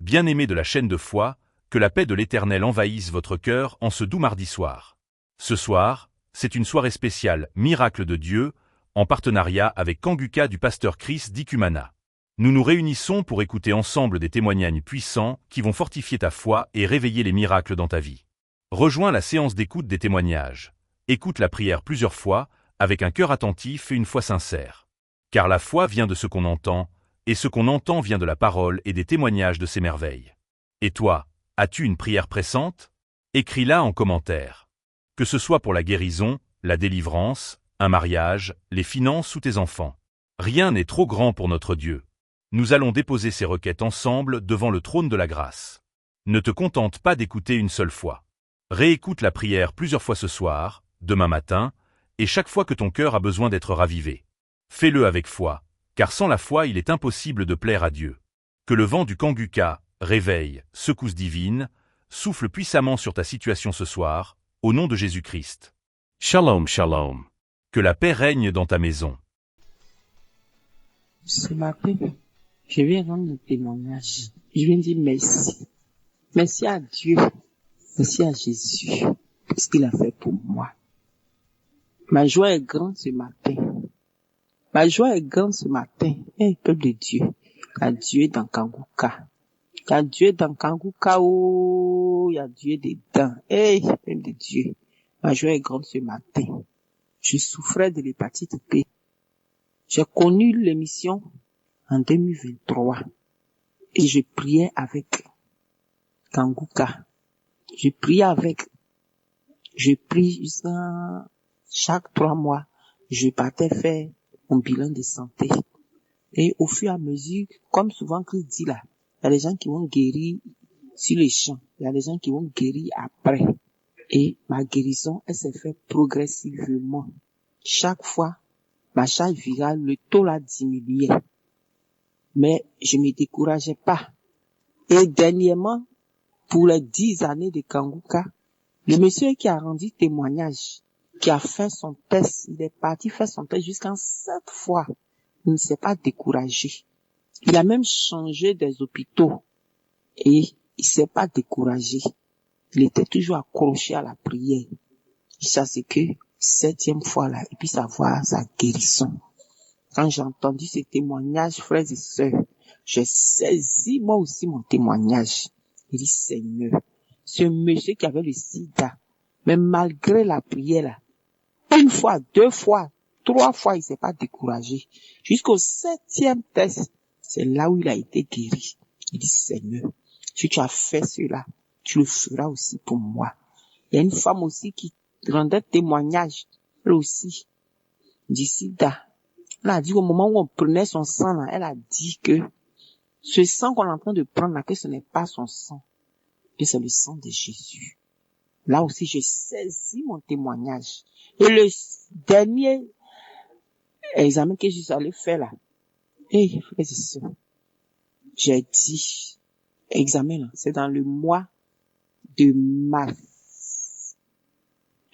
Bien-aimés de la chaîne de foi, que la paix de l'Éternel envahisse votre cœur en ce doux mardi soir. Ce soir, c'est une soirée spéciale, Miracle de Dieu, en partenariat avec Kanguka du pasteur Chris d'Icumana. Nous nous réunissons pour écouter ensemble des témoignages puissants qui vont fortifier ta foi et réveiller les miracles dans ta vie. Rejoins la séance d'écoute des témoignages. Écoute la prière plusieurs fois, avec un cœur attentif et une foi sincère. Car la foi vient de ce qu'on entend, et ce qu'on entend vient de la parole et des témoignages de ses merveilles. Et toi, as-tu une prière pressante? Écris-la en commentaire. Que ce soit pour la guérison, la délivrance, un mariage, les finances ou tes enfants. Rien n'est trop grand pour notre Dieu. Nous allons déposer ces requêtes ensemble devant le trône de la grâce. Ne te contente pas d'écouter une seule fois. Réécoute la prière plusieurs fois ce soir, demain matin, et chaque fois que ton cœur a besoin d'être ravivé. Fais-le avec foi, car sans la foi il est impossible de plaire à Dieu. Que le vent du Kanguka, réveil, secousse divine, souffle puissamment sur ta situation ce soir, au nom de Jésus-Christ. Shalom, shalom. Que la paix règne dans ta maison. Ce matin, je viens rendre un témoignage. Je viens dire merci. Merci à Dieu. Merci à Jésus pour ce qu'il a fait pour moi. Ma joie est grande ce matin. Ma joie est grande ce matin. Peuple de Dieu. Il y a Dieu dans Kanguka. Il y a Dieu dans Kanguka. Oh, il y a Dieu dedans. Peuple de Dieu. Ma joie est grande ce matin. Je souffrais de l'hépatite B. J'ai connu l'émission en 2023 et je priais avec Kanguka. Je prie jusqu'à chaque 3 mois. Je partais faire mon bilan de santé. Et au fur et à mesure, comme souvent Christ dit là, il y a des gens qui vont guérir sur les champs. Il y a des gens qui vont guérir après. Et ma guérison, elle s'est faite progressivement. Chaque fois, ma charge virale, le taux là diminuait. Mais je me décourageais pas. Et dernièrement, pour les 10 années de Kanguka, le monsieur qui a rendu témoignage, qui a fait son test, il est parti faire son test jusqu'en 7 fois. Il ne s'est pas découragé. Il a même changé des hôpitaux et il s'est pas découragé. Il était toujours accroché à la prière. Ça c'est que 7e fois là, et puis savoir sa guérison. Quand j'ai entendu ce témoignage, frères et sœurs, j'ai saisi moi aussi mon témoignage. Il dit, Seigneur, ce monsieur qui avait le sida, mais malgré la prière là, 1 fois, 2 fois, 3 fois, il s'est pas découragé. Jusqu'au 7e test, c'est là où il a été guéri. Il dit, Seigneur, si tu as fait cela, tu le feras aussi pour moi. Il y a une femme aussi qui rendait témoignage, elle aussi, du sida. Elle a dit au moment où on prenait son sang là, elle a dit que ce sang qu'on est en train de prendre là, que ce n'est pas son sang, que c'est le sang de Jésus. Là aussi, j'ai saisi mon témoignage. Et le dernier examen que je suis allé faire là, frères et sœurs, j'ai dit, examen là, c'est dans le mois de mars.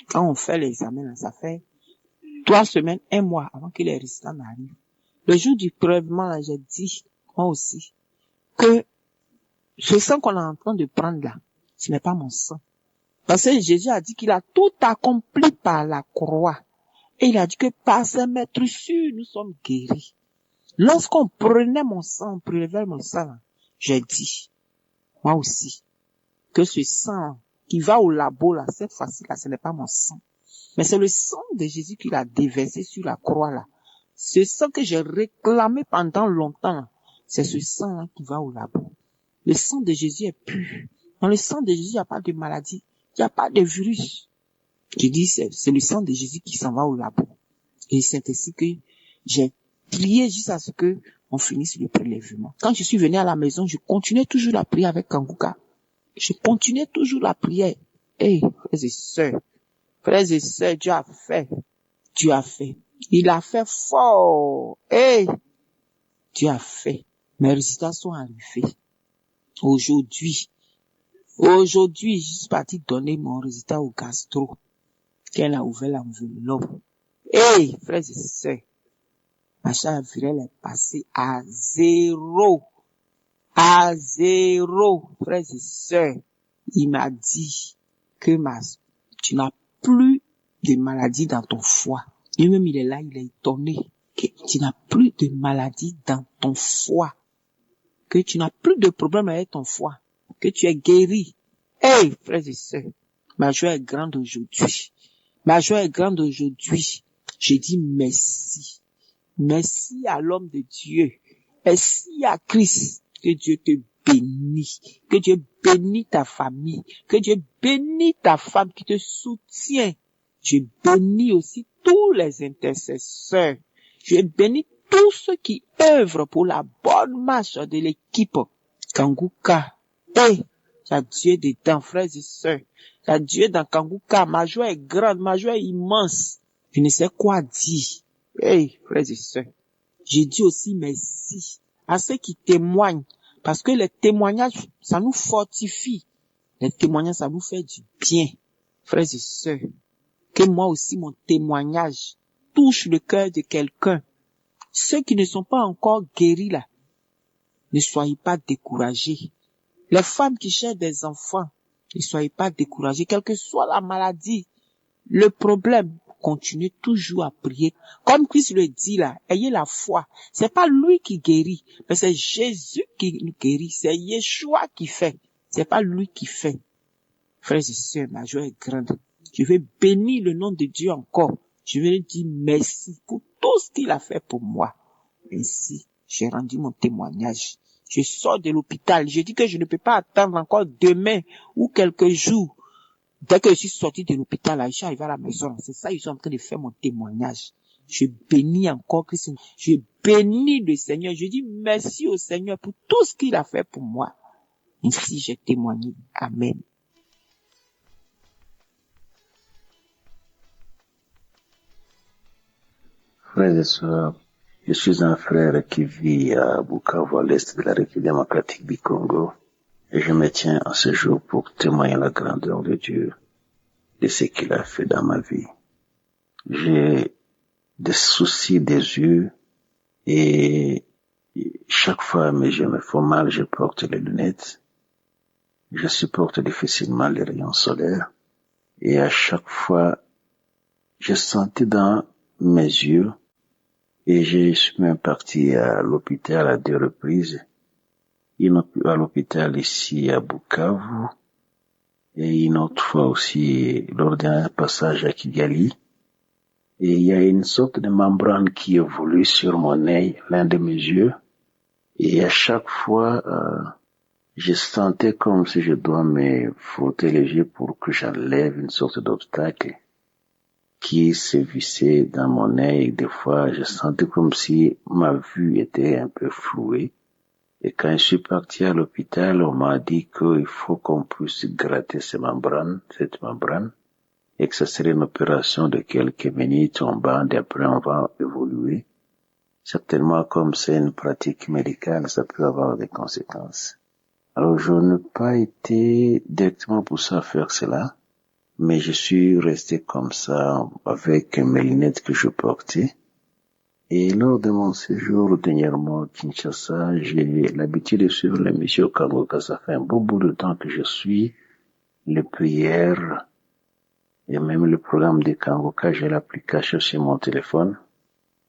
Quand on fait l'examen là, ça fait 3 semaines, 1 mois avant que les résultats n'arrivent. Le jour du prélèvement là, j'ai dit, moi aussi, que ce sang qu'on est en train de prendre là, ce n'est pas mon sang. Parce que Jésus a dit qu'il a tout accompli par la croix. Et il a dit que par ses meurtrissures, nous sommes guéris. Lorsqu'on prenait mon sang, on prélevait mon sang, j'ai dit, moi aussi, que ce sang qui va au labo là, cette fois-ci là, ce n'est pas mon sang. Mais c'est le sang de Jésus qu'il a déversé sur la croix là. Ce sang que j'ai réclamé pendant longtemps, c'est ce sang là qui va au labo. Le sang de Jésus est pur. Dans le sang de Jésus, il n'y a pas de maladie. Il n'y a pas de virus. Je dis, c'est le sang de Jésus qui s'en va au labo. Et c'est ainsi que j'ai prié jusqu'à ce que on finisse le prélèvement. Quand je suis venu à la maison, je continuais toujours la prière avec Kanguka. Je continuais toujours la prière. Frères et sœurs, Dieu a fait. Dieu a fait. Il a fait fort. Dieu a fait. Mes résultats sont arrivés. Aujourd'hui, je suis parti donner mon résultat au gastro. Qu'elle a ouvert l'enveloppe. Frères et sœurs, ma charge virale est passée à 0. À zéro, frères et sœurs. Il m'a dit que tu n'as plus de maladie dans ton foie. Lui-même, il est là, il est étonné que tu n'as plus de maladie dans ton foie. Que tu n'as plus de problème avec ton foie. Que tu es guéri. Hey, frères et sœurs, ma joie est grande aujourd'hui. Ma joie est grande aujourd'hui. Je dis merci. Merci à l'homme de Dieu. Merci à Christ. Que Dieu te bénisse. Que Dieu bénisse ta famille. Que Dieu bénisse ta femme qui te soutient. Je bénis aussi tous les intercesseurs. Je bénis tous ceux qui œuvrent pour la bonne marche de l'équipe Kanguka. Et il y a Dieu dedans, frères et sœurs. Il y a Dieu dans Kanguka. Ma joie est grande, ma joie est immense. Je ne sais quoi dire. Hey, frères et sœurs. Je dis aussi merci à ceux qui témoignent. Parce que les témoignages, ça nous fortifie. Les témoignages, ça nous fait du bien. Frères et sœurs, que moi aussi, mon témoignage touche le cœur de quelqu'un. Ceux qui ne sont pas encore guéris là, ne soyez pas découragés. Les femmes qui cherchent des enfants, ne soyez pas découragés. Quelle que soit la maladie, le problème, continuez toujours à prier. Comme Christ le dit là, ayez la foi. C'est pas lui qui guérit, mais c'est Jésus qui nous guérit. C'est Yeshua qui fait. C'est pas lui qui fait. Frères et sœurs, ma joie est grande. Je vais bénir le nom de Dieu encore. Je vais lui dire merci pour tout ce qu'il a fait pour moi. Ainsi, j'ai rendu mon témoignage. Je sors de l'hôpital. Je dis que je ne peux pas attendre encore demain ou quelques jours. Dès que je suis sorti de l'hôpital, là, je suis arrivé à la maison. C'est ça, je suis en train de faire mon témoignage. Je bénis encore Christ. Je bénis le Seigneur. Je dis merci au Seigneur pour tout ce qu'il a fait pour moi. Ainsi, j'ai témoigné. Amen. Frères et sœurs, je suis un frère qui vit à Bukavu, à l'est de la République démocratique du Congo, et je me tiens en ce jour pour témoigner la grandeur de Dieu, de ce qu'il a fait dans ma vie. J'ai des soucis des yeux, et chaque fois mes yeux me font mal, je porte les lunettes. Je supporte difficilement les rayons solaires, et à chaque fois, je sentais dans mes yeux. Et je suis même parti à l'hôpital à 2 reprises. À l'hôpital ici à Bukavu. Et une autre fois aussi lors d'un passage à Kigali. Et il y a une sorte de membrane qui évolue sur mon œil, l'un de mes yeux. Et à chaque fois, je sentais comme si je dois me frotter les yeux pour que j'enlève une sorte d'obstacle qui se vissait dans mon œil. Des fois, je sentais comme si ma vue était un peu flouée. Et quand je suis parti à l'hôpital, on m'a dit qu'il faut qu'on puisse gratter cette membrane, et que ce serait une opération de quelques minutes, on bande et après on va évoluer. Certainement, comme c'est une pratique médicale, ça peut avoir des conséquences. Alors, je n'ai pas été directement poussé à faire cela, mais je suis resté comme ça avec mes lunettes que je portais. Et lors de mon séjour dernièrement à Kinshasa, j'ai l'habitude de suivre l'émission Kangoka. Ça fait un beau bout de temps que je suis les prières et même le programme de Kangoka. J'ai l'application sur mon téléphone.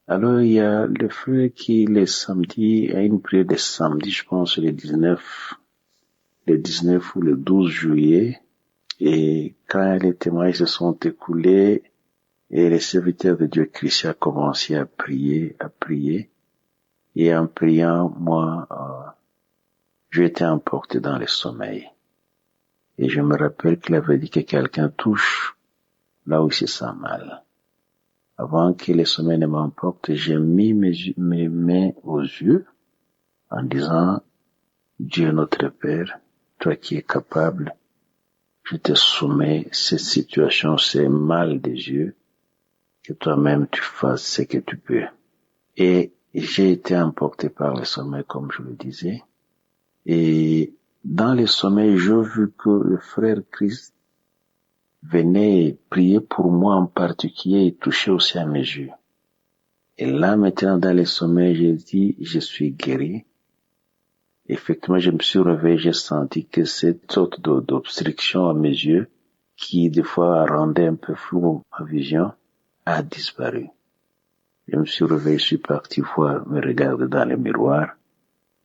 Alors il y a le frère qui les samedis, a une prière de samedi, je pense le 19 ou le 12 juillet. Et quand les témoignages se sont écoulés, et les serviteurs de Dieu Christ a commencé à prier. Et en priant, moi, j'ai été emporté dans le sommeil. Et je me rappelle qu'il avait dit que quelqu'un touche là où il se sent mal. Avant que le sommeil ne m'emporte, j'ai mis mes mains aux yeux en disant, Dieu notre Père, toi qui es capable, je te soumets cette situation, c'est mal des yeux, que toi-même tu fasses ce que tu peux. Et j'ai été emporté par le sommeil, comme je le disais. Et dans le sommeil, j'ai vu que le frère Christ venait prier pour moi en particulier et toucher aussi à mes yeux. Et là, maintenant, dans le sommeil, j'ai dit, je suis guéri. Effectivement, je me suis réveillé, j'ai senti que cette sorte d'obstruction à mes yeux, qui des fois rendait un peu flou ma vision, a disparu. Je me suis réveillé, je suis parti voir, me regarder dans le miroir.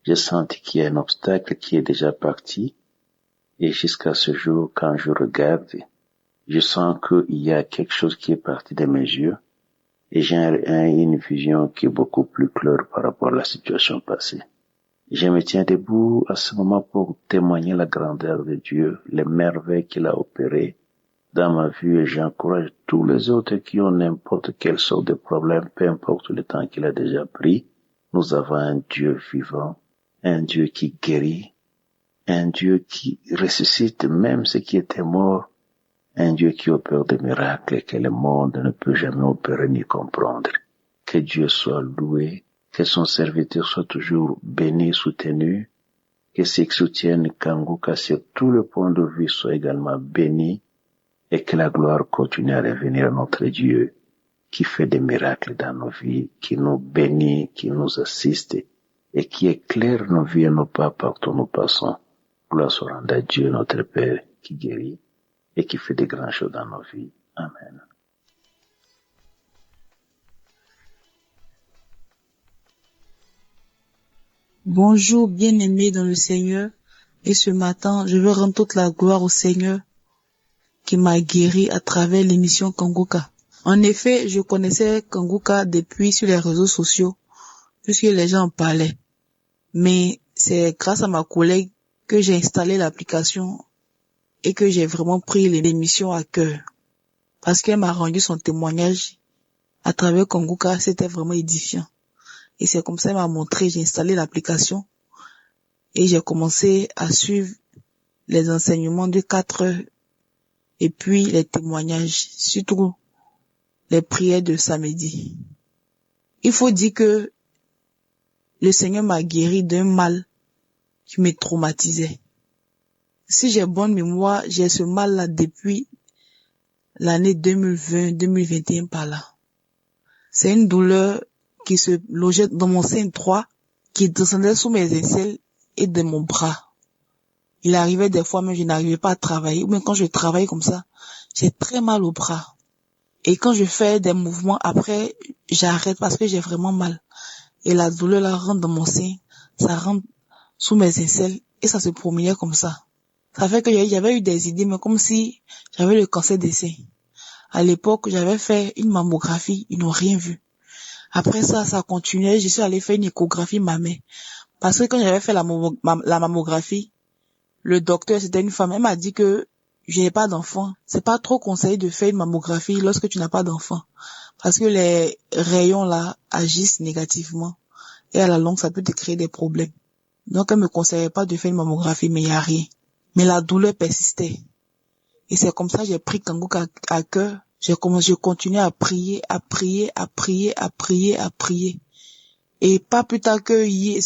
J'ai senti qu'il y a un obstacle qui est déjà parti. Et jusqu'à ce jour, quand je regarde, je sens qu'il y a quelque chose qui est parti de mes yeux. Et j'ai une vision qui est beaucoup plus claire par rapport à la situation passée. Je me tiens debout à ce moment pour témoigner la grandeur de Dieu, les merveilles qu'il a opérées dans ma vie, et j'encourage tous les autres qui ont n'importe quelle sorte de problème, peu importe le temps qu'il a déjà pris. Nous avons un Dieu vivant, un Dieu qui guérit, un Dieu qui ressuscite même ce qui était mort, un Dieu qui opère des miracles que le monde ne peut jamais opérer ni comprendre. Que Dieu soit loué, que son serviteur soit toujours béni, soutenu, que ceux qui soutiennent Kanguka sur tout le point de vue soient également bénis, et que la gloire continue à revenir à notre Dieu, qui fait des miracles dans nos vies, qui nous bénit, qui nous assiste, et qui éclaire nos vies et nos pas partout où nous passons. Gloire soit rendue à Dieu, notre Père, qui guérit et qui fait des grandes choses dans nos vies. Amen. Bonjour, bien-aimés dans le Seigneur. Et ce matin, je veux rendre toute la gloire au Seigneur qui m'a guéri à travers l'émission Kanguka. En effet, je connaissais Kanguka depuis sur les réseaux sociaux, puisque les gens en parlaient. Mais c'est grâce à ma collègue que j'ai installé l'application et que j'ai vraiment pris l'émission à cœur. Parce qu'elle m'a rendu son témoignage à travers Kanguka, c'était vraiment édifiant. Et c'est comme ça qu'elle m'a montré, j'ai installé l'application et j'ai commencé à suivre les enseignements de 4 heures et puis les témoignages, surtout les prières de samedi. Il faut dire que le Seigneur m'a guéri d'un mal qui me traumatisait. Si j'ai bonne mémoire, j'ai ce mal-là depuis l'année 2020-2021 par là. C'est une douleur qui se logeait dans mon sein droit, qui descendait sous mes aisselles et de mon bras. Il arrivait des fois même je n'arrivais pas à travailler, ou même quand je travaille comme ça, j'ai très mal au bras. Et quand je fais des mouvements, après, j'arrête parce que j'ai vraiment mal. Et la douleur là rentre dans mon sein, ça rentre sous mes aisselles et ça se promenait comme ça. Ça fait que j'avais eu des idées, mais comme si j'avais le cancer des seins. À l'époque, j'avais fait une mammographie, ils n'ont rien vu. Après ça continuait, je suis allée faire une échographie mammaire. Parce que quand j'avais fait la mammographie, le docteur, c'était une femme, elle m'a dit que je n'ai pas d'enfant. C'est pas trop conseillé de faire une mammographie lorsque tu n'as pas d'enfant. Parce que les rayons là agissent négativement. Et à la longue, ça peut te créer des problèmes. Donc, elle me conseillait pas de faire une mammographie, mais il n'y a rien. Mais la douleur persistait. Et c'est comme ça que j'ai pris Kanguka à cœur. J'ai continué à prier. Et pas plus tard que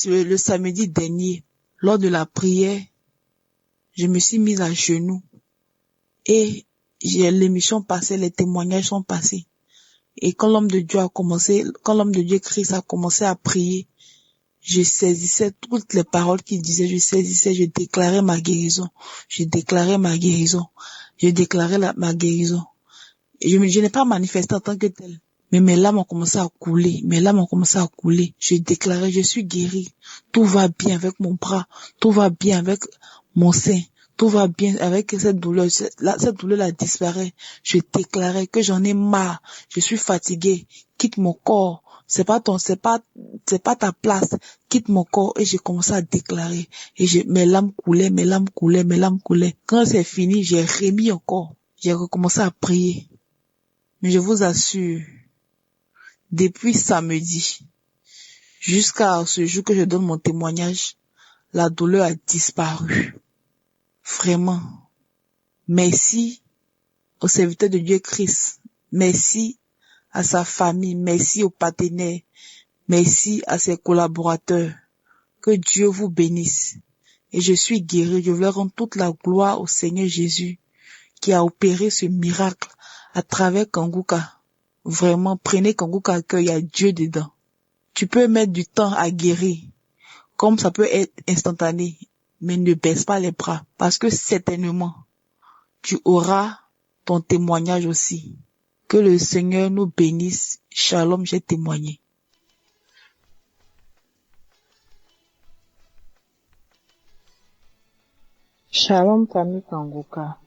le samedi dernier, lors de la prière, je me suis mise à genoux. Et l'émission passée, les témoignages sont passés. Et quand l'homme de Dieu Christ a commencé à prier, je saisissais toutes les paroles qu'il disait, je déclarais ma guérison. Et je n'ai pas manifesté en tant que tel. Mais mes larmes ont commencé à couler. Je déclarais, je suis guérie. Tout va bien avec mon bras. Tout va bien avec mon sein. Tout va bien avec cette douleur. Cette douleur-là disparaît. Je déclarais que j'en ai marre. Je suis fatiguée. Quitte mon corps. C'est pas ta place. Quitte mon corps. Et j'ai commencé à déclarer. Et mes larmes coulaient. Quand c'est fini, j'ai remis encore. J'ai recommencé à prier. Mais je vous assure, depuis samedi, jusqu'à ce jour que je donne mon témoignage, la douleur a disparu. Vraiment. Merci au serviteur de Dieu Christ. Merci à sa famille. Merci aux partenaires. Merci à ses collaborateurs. Que Dieu vous bénisse. Et je suis guéri. Je voulais rendre toute la gloire au Seigneur Jésus qui a opéré ce miracle à travers Kanguka. Vraiment, prenez Kanguka à cœur, il y a Dieu dedans. Tu peux mettre du temps à guérir. comme ça peut être instantané, mais ne baisse pas les bras, parce que certainement, tu auras ton témoignage aussi. Que le Seigneur nous bénisse. Shalom, j'ai témoigné. Shalom, famille Kangoka.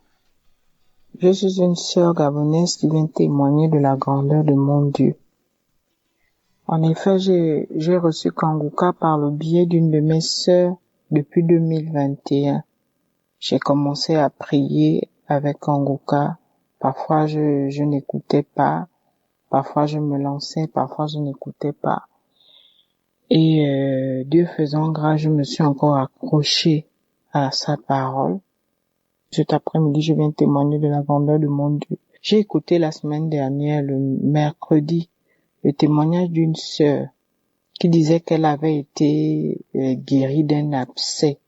Je suis une sœur gabonaise qui vient témoigner de la grandeur de mon Dieu. En effet, j'ai reçu Kangoka par le biais d'une de mes sœurs depuis 2021. J'ai commencé à prier avec Kangoka. Parfois, je n'écoutais pas. Parfois, je me lançais. Parfois, je n'écoutais pas. Et Dieu faisant grâce, je me suis encore accrochée à sa parole. Cet après-midi, je viens témoigner de la grandeur de mon Dieu. J'ai écouté la semaine dernière, le mercredi, le témoignage d'une sœur qui disait qu'elle avait été guérie d'un abcès.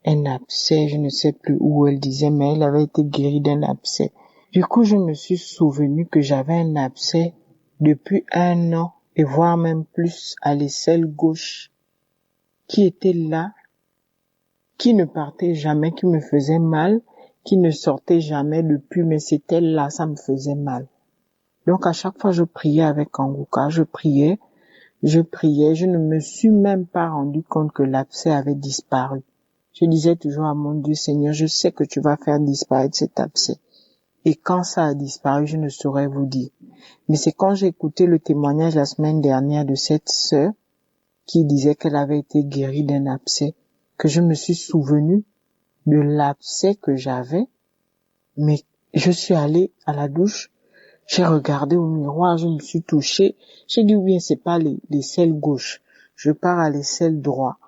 Un abcès, je ne sais plus où elle disait, mais elle avait été guérie d'un abcès. Du coup, je me suis souvenu que j'avais un abcès depuis 1 an, et voire même plus, à l'aisselle gauche, qui était là, qui ne partait jamais, qui me faisait mal, qui ne sortait jamais depuis, mais c'était là, ça me faisait mal. Donc à chaque fois je priais avec Kangoka, je priais, je ne me suis même pas rendu compte que l'abcès avait disparu. Je disais toujours à mon Dieu, Seigneur, je sais que tu vas faire disparaître cet abcès. Et quand ça a disparu, je ne saurais vous dire. Mais c'est quand j'ai écouté le témoignage la semaine dernière de cette sœur qui disait qu'elle avait été guérie d'un abcès, que je me suis souvenu de l'abcès que j'avais, mais je suis allée à la douche, j'ai regardé au miroir, je me suis touchée, j'ai dit oui, c'est pas l'aisselle gauche, je pars à l'aisselle droit,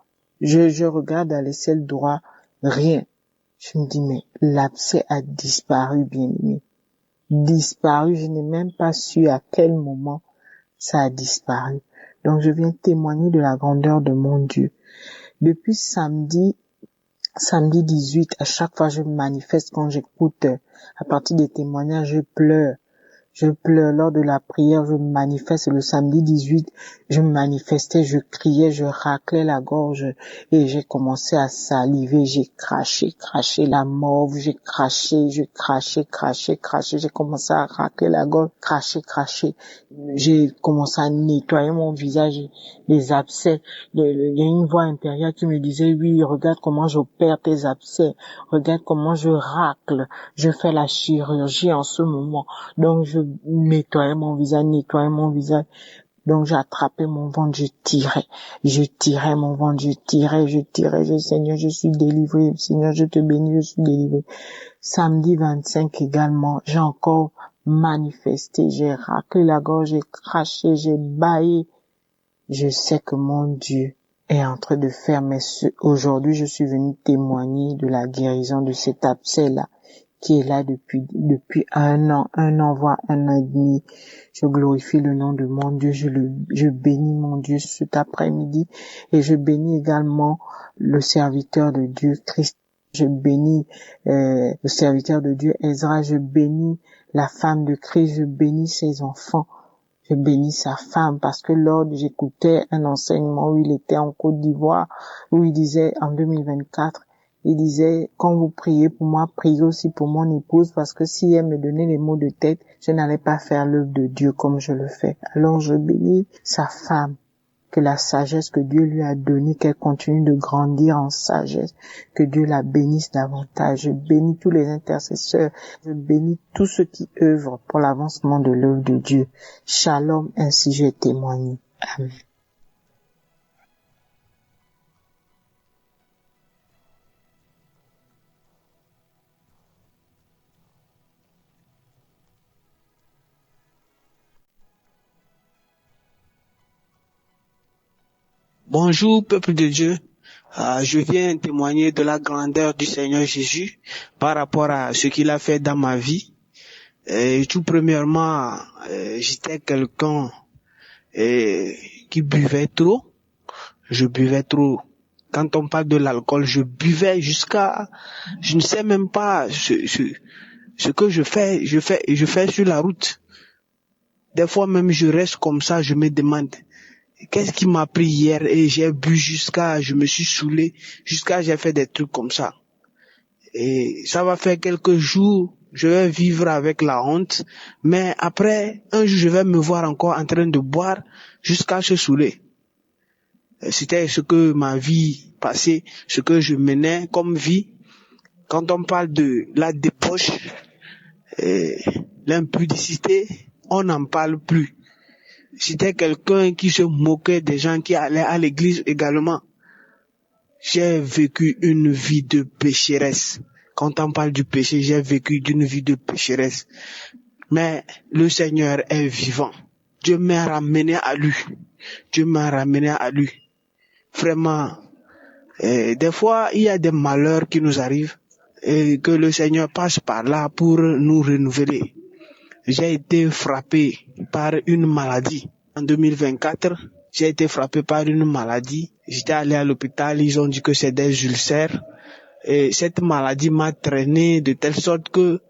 je regarde à l'aisselle droit, rien. Je me dis mais l'abcès a disparu, bien-aimé, disparu, je n'ai même pas su à quel moment ça a disparu. Donc je viens témoigner de la grandeur de mon Dieu. Depuis samedi 18, à chaque fois je manifeste quand j'écoute, à partir des témoignages, je pleure lors de la prière, je manifeste le samedi 18, je manifestais, je criais, je raclais la gorge et j'ai commencé à saliver, j'ai craché la morve, j'ai craché, j'ai commencé à racler la gorge, cracher, j'ai commencé à nettoyer mon visage, les abcès, il y a une voix intérieure qui me disait, oui, regarde comment j'opère tes abcès, regarde comment je racle, je fais la chirurgie en ce moment, donc je nettoyais mon visage, donc j'ai attrapé mon ventre, je tirais mon ventre, je tirais, Seigneur, je suis délivré, Seigneur, je te bénis, je suis délivré. Samedi 25 également, j'ai encore manifesté, j'ai raclé la gorge, j'ai craché, j'ai bâillé. Je sais que mon Dieu est en train de faire, mais aujourd'hui, je suis venu témoigner de la guérison de cet abcès-là, qui est là depuis 1 an, voire 1 an et demi. Je glorifie le nom de mon Dieu, je bénis mon Dieu cet après-midi, et je bénis également le serviteur de Dieu, Christ. Je bénis le serviteur de Dieu, Ezra, je bénis la femme de Christ, je bénis ses enfants. Je bénis sa femme parce que lors j'écoutais un enseignement où il était en Côte d'Ivoire, où il disait en 2024, il disait, quand vous priez pour moi, priez aussi pour mon épouse parce que si elle me donnait les mots de tête, je n'allais pas faire l'œuvre de Dieu comme je le fais. Alors je bénis sa femme, que la sagesse que Dieu lui a donnée, qu'elle continue de grandir en sagesse, que Dieu la bénisse davantage. Je bénis tous les intercesseurs, je bénis tous ceux qui œuvrent pour l'avancement de l'œuvre de Dieu. Shalom, ainsi j'ai témoigné. Amen. Bonjour, peuple de Dieu. Je viens témoigner de la grandeur du Seigneur Jésus par rapport à ce qu'il a fait dans ma vie. Tout premièrement, j'étais quelqu'un qui buvait trop. Je buvais trop. Quand on parle de l'alcool, je buvais jusqu'à... Je ne sais même pas ce que je fais sur la route. Des fois même, je reste comme ça, je me demande... qu'est-ce qui m'a pris hier et j'ai bu jusqu'à, je me suis saoulé, jusqu'à j'ai fait des trucs comme ça. Et ça va faire quelques jours, je vais vivre avec la honte, mais après, un jour, je vais me voir encore en train de boire jusqu'à se saouler. C'était ce que ma vie passée, ce que je menais comme vie. Quand on parle de la débauche, l'impudicité, on n'en parle plus. J'étais quelqu'un qui se moquait des gens qui allaient à l'église également. J'ai vécu une vie de pécheresse. Quand on parle du péché, j'ai vécu d'une vie de pécheresse. Mais le Seigneur est vivant. Dieu m'a ramené à lui. Dieu m'a ramené à lui. Vraiment, des fois, il y a des malheurs qui nous arrivent et que le Seigneur passe par là pour nous renouveler. J'ai été frappé par une maladie. En 2024, j'ai été frappé par une maladie. J'étais allé à l'hôpital, ils ont dit que c'est des ulcères. Et cette maladie m'a traîné de telle sorte que,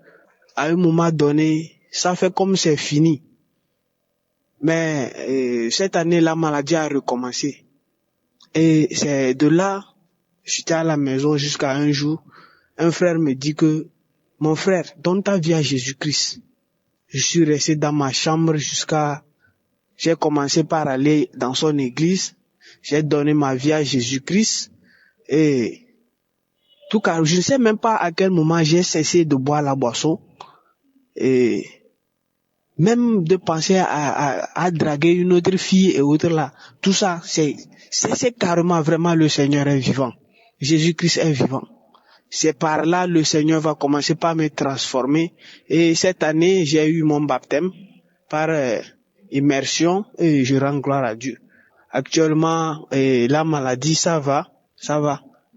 à un moment donné, ça fait comme c'est fini. Mais cette année, la maladie a recommencé. Et c'est de là, j'étais à la maison jusqu'à un jour, un frère me dit que, mon frère, donne ta vie à Jésus-Christ. Je suis resté dans ma chambre j'ai commencé par aller dans son église, j'ai donné ma vie à Jésus-Christ et tout cas, je ne sais même pas à quel moment j'ai cessé de boire la boisson et même de penser à draguer une autre fille et autre là. Tout ça, c'est carrément vraiment le Seigneur est vivant. Jésus-Christ est vivant. C'est par là le Seigneur va commencer par me transformer. Et cette année, j'ai eu mon baptême par immersion et je rends gloire à Dieu. Actuellement, la maladie, ça va.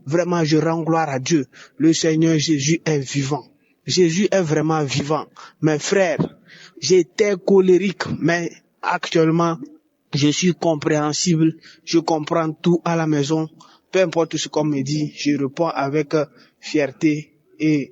Vraiment, je rends gloire à Dieu. Le Seigneur Jésus est vivant. Jésus est vraiment vivant. Mes frères, j'étais colérique, mais actuellement, je suis compréhensible. Je comprends tout à la maison. Peu importe ce qu'on me dit, je réponds avec fierté et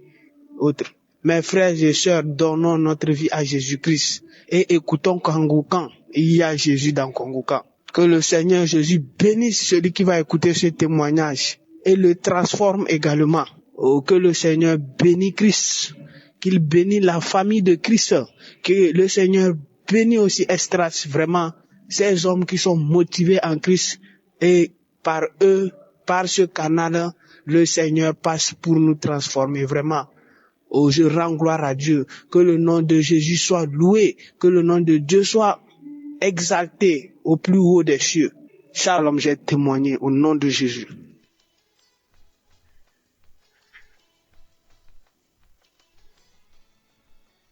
autres. Mes frères et sœurs, donnons notre vie à Jésus-Christ et écoutons Kangoukan. Il y a Jésus dans Kangoukan. Que le Seigneur Jésus bénisse celui qui va écouter ce témoignage et le transforme également. Oh, que le Seigneur bénisse Christ, qu'il bénisse la famille de Christ, que le Seigneur bénisse aussi Estras, vraiment, ces hommes qui sont motivés en Christ et par eux, par ce canal, le Seigneur passe pour nous transformer vraiment. Oh, je rends gloire à Dieu. Que le nom de Jésus soit loué. Que le nom de Dieu soit exalté au plus haut des cieux. Shalom, j'ai témoigné au nom de Jésus.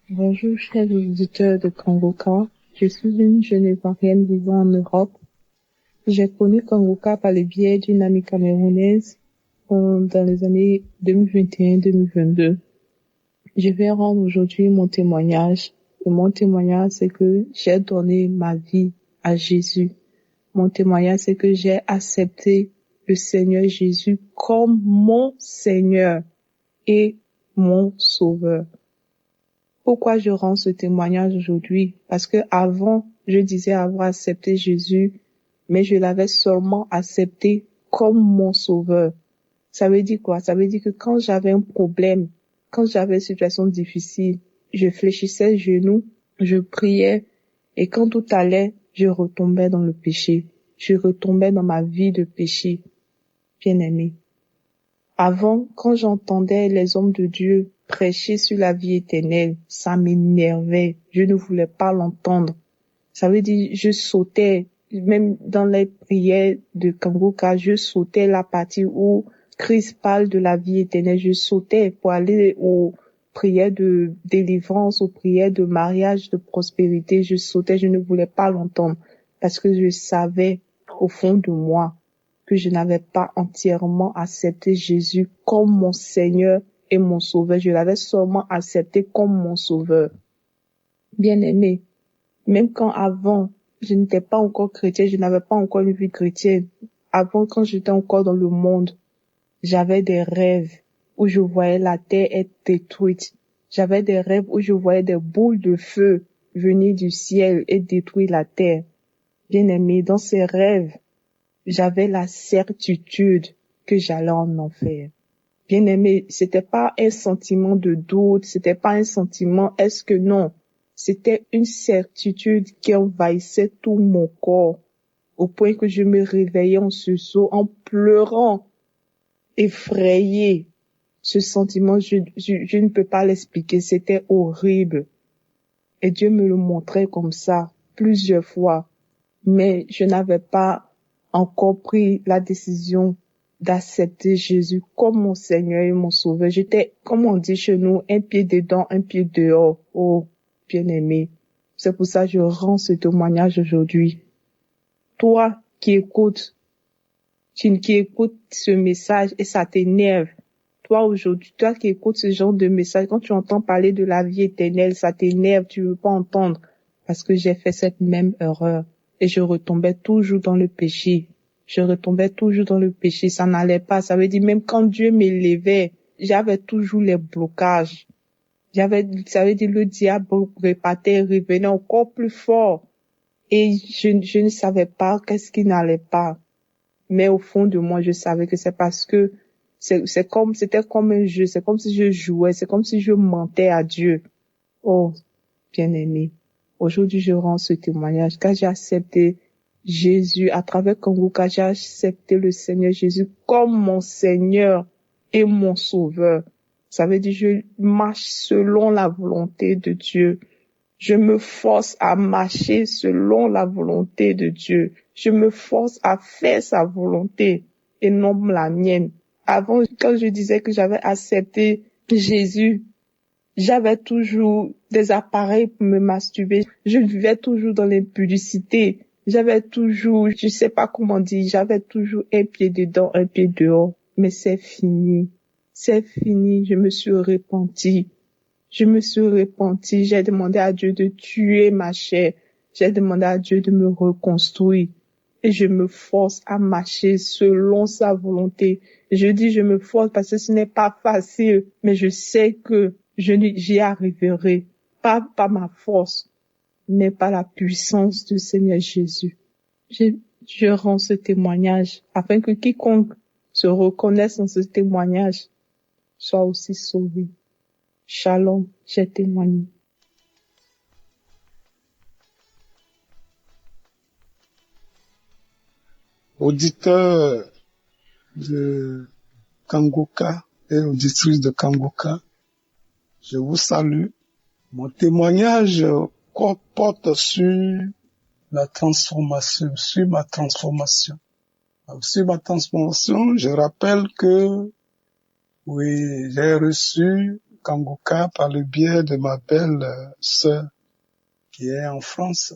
Bonjour, chers auditeurs de Kangoka. Je suis une jeune Ivoirienne vivant en Europe. J'ai connu Kangoka par le biais d'une amie camerounaise dans les années 2021-2022. Je vais rendre aujourd'hui mon témoignage. Et mon témoignage, c'est que j'ai donné ma vie à Jésus. Mon témoignage, c'est que j'ai accepté le Seigneur Jésus comme mon Seigneur et mon Sauveur. Pourquoi je rends ce témoignage aujourd'hui? Parce que avant, je disais avoir accepté Jésus, mais je l'avais seulement accepté comme mon Sauveur. Ça veut dire quoi? Ça veut dire que quand j'avais un problème, quand j'avais une situation difficile, je fléchissais genoux, je priais, et quand tout allait, je retombais dans le péché. Je retombais dans ma vie de péché. Bien-aimé. Avant, quand j'entendais les hommes de Dieu prêcher sur la vie éternelle, ça m'énervait. Je ne voulais pas l'entendre. Ça veut dire, je sautais, même dans les prières de Kangoka, je sautais la partie où Christ parle de la vie éternelle. Je sautais pour aller aux prières de délivrance, aux prières de mariage, de prospérité. Je sautais, je ne voulais pas l'entendre parce que je savais au fond de moi que je n'avais pas entièrement accepté Jésus comme mon Seigneur et mon Sauveur. Je l'avais seulement accepté comme mon Sauveur. Bien-aimé, même quand avant, je n'étais pas encore chrétien, je n'avais pas encore une vie chrétienne. Avant, quand j'étais encore dans le monde, j'avais des rêves où je voyais la terre être détruite. J'avais des rêves où je voyais des boules de feu venir du ciel et détruire la terre. Bien-aimé, dans ces rêves, j'avais la certitude que j'allais en enfer. Bien-aimé, c'était pas un sentiment de doute, c'était pas un sentiment est-ce que non. C'était une certitude qui envahissait tout mon corps, au point que je me réveillais en sursaut, en pleurant, effrayée. Ce sentiment, je ne peux pas l'expliquer, c'était horrible. Et Dieu me le montrait comme ça, plusieurs fois. Mais je n'avais pas encore pris la décision d'accepter Jésus comme mon Seigneur et mon Sauveur. J'étais, comme on dit chez nous, un pied dedans, un pied dehors. Oh, bien-aimé. C'est pour ça que je rends ce témoignage aujourd'hui. Toi qui écoutes, qui écoutes ce message et ça t'énerve. Toi aujourd'hui, toi qui écoutes ce genre de message, quand tu entends parler de la vie éternelle, ça t'énerve, tu veux pas entendre. Parce que j'ai fait cette même erreur. Et je retombais toujours dans le péché. Je retombais toujours dans le péché. Ça n'allait pas. Ça veut dire même quand Dieu m'élevait, j'avais toujours les blocages. Ça veut dire le diable repartait, revenait encore plus fort. Et je ne savais pas qu'est-ce qui n'allait pas. Mais au fond de moi, je savais que c'est parce que c'était comme un jeu. C'est comme si je jouais. C'est comme si je mentais à Dieu. Oh, bien-aimé. Aujourd'hui, je rends ce témoignage car j'ai accepté Jésus à travers Kanguka. J'ai accepté le Seigneur Jésus comme mon Seigneur et mon Sauveur. Ça veut dire je marche selon la volonté de Dieu. Je me force à marcher selon la volonté de Dieu. Je me force à faire sa volonté et non la mienne. Avant, quand je disais que j'avais accepté Jésus, j'avais toujours des appareils pour me masturber. Je vivais toujours dans l'impudicité. J'avais toujours, je sais pas comment dire, j'avais toujours un pied dedans, un pied dehors. Mais c'est fini. C'est fini. Je me suis repentie. Je me suis repentie. J'ai demandé à Dieu de tuer ma chair. J'ai demandé à Dieu de me reconstruire. Et je me force à marcher selon sa volonté. Je dis je me force parce que ce n'est pas facile, mais je sais que j'y arriverai. Pas ma force, mais par la puissance du Seigneur Jésus. Je rends ce témoignage afin que quiconque se reconnaisse dans ce témoignage soit aussi sauvé. Shalom, j'ai témoigné. Auditeur de Kanguka et auditrice de Kanguka, je vous salue. Mon témoignage porte sur la transformation, sur ma transformation. Sur ma transformation, je rappelle que, oui, j'ai reçu Kanguka par le biais de ma belle sœur qui est en France.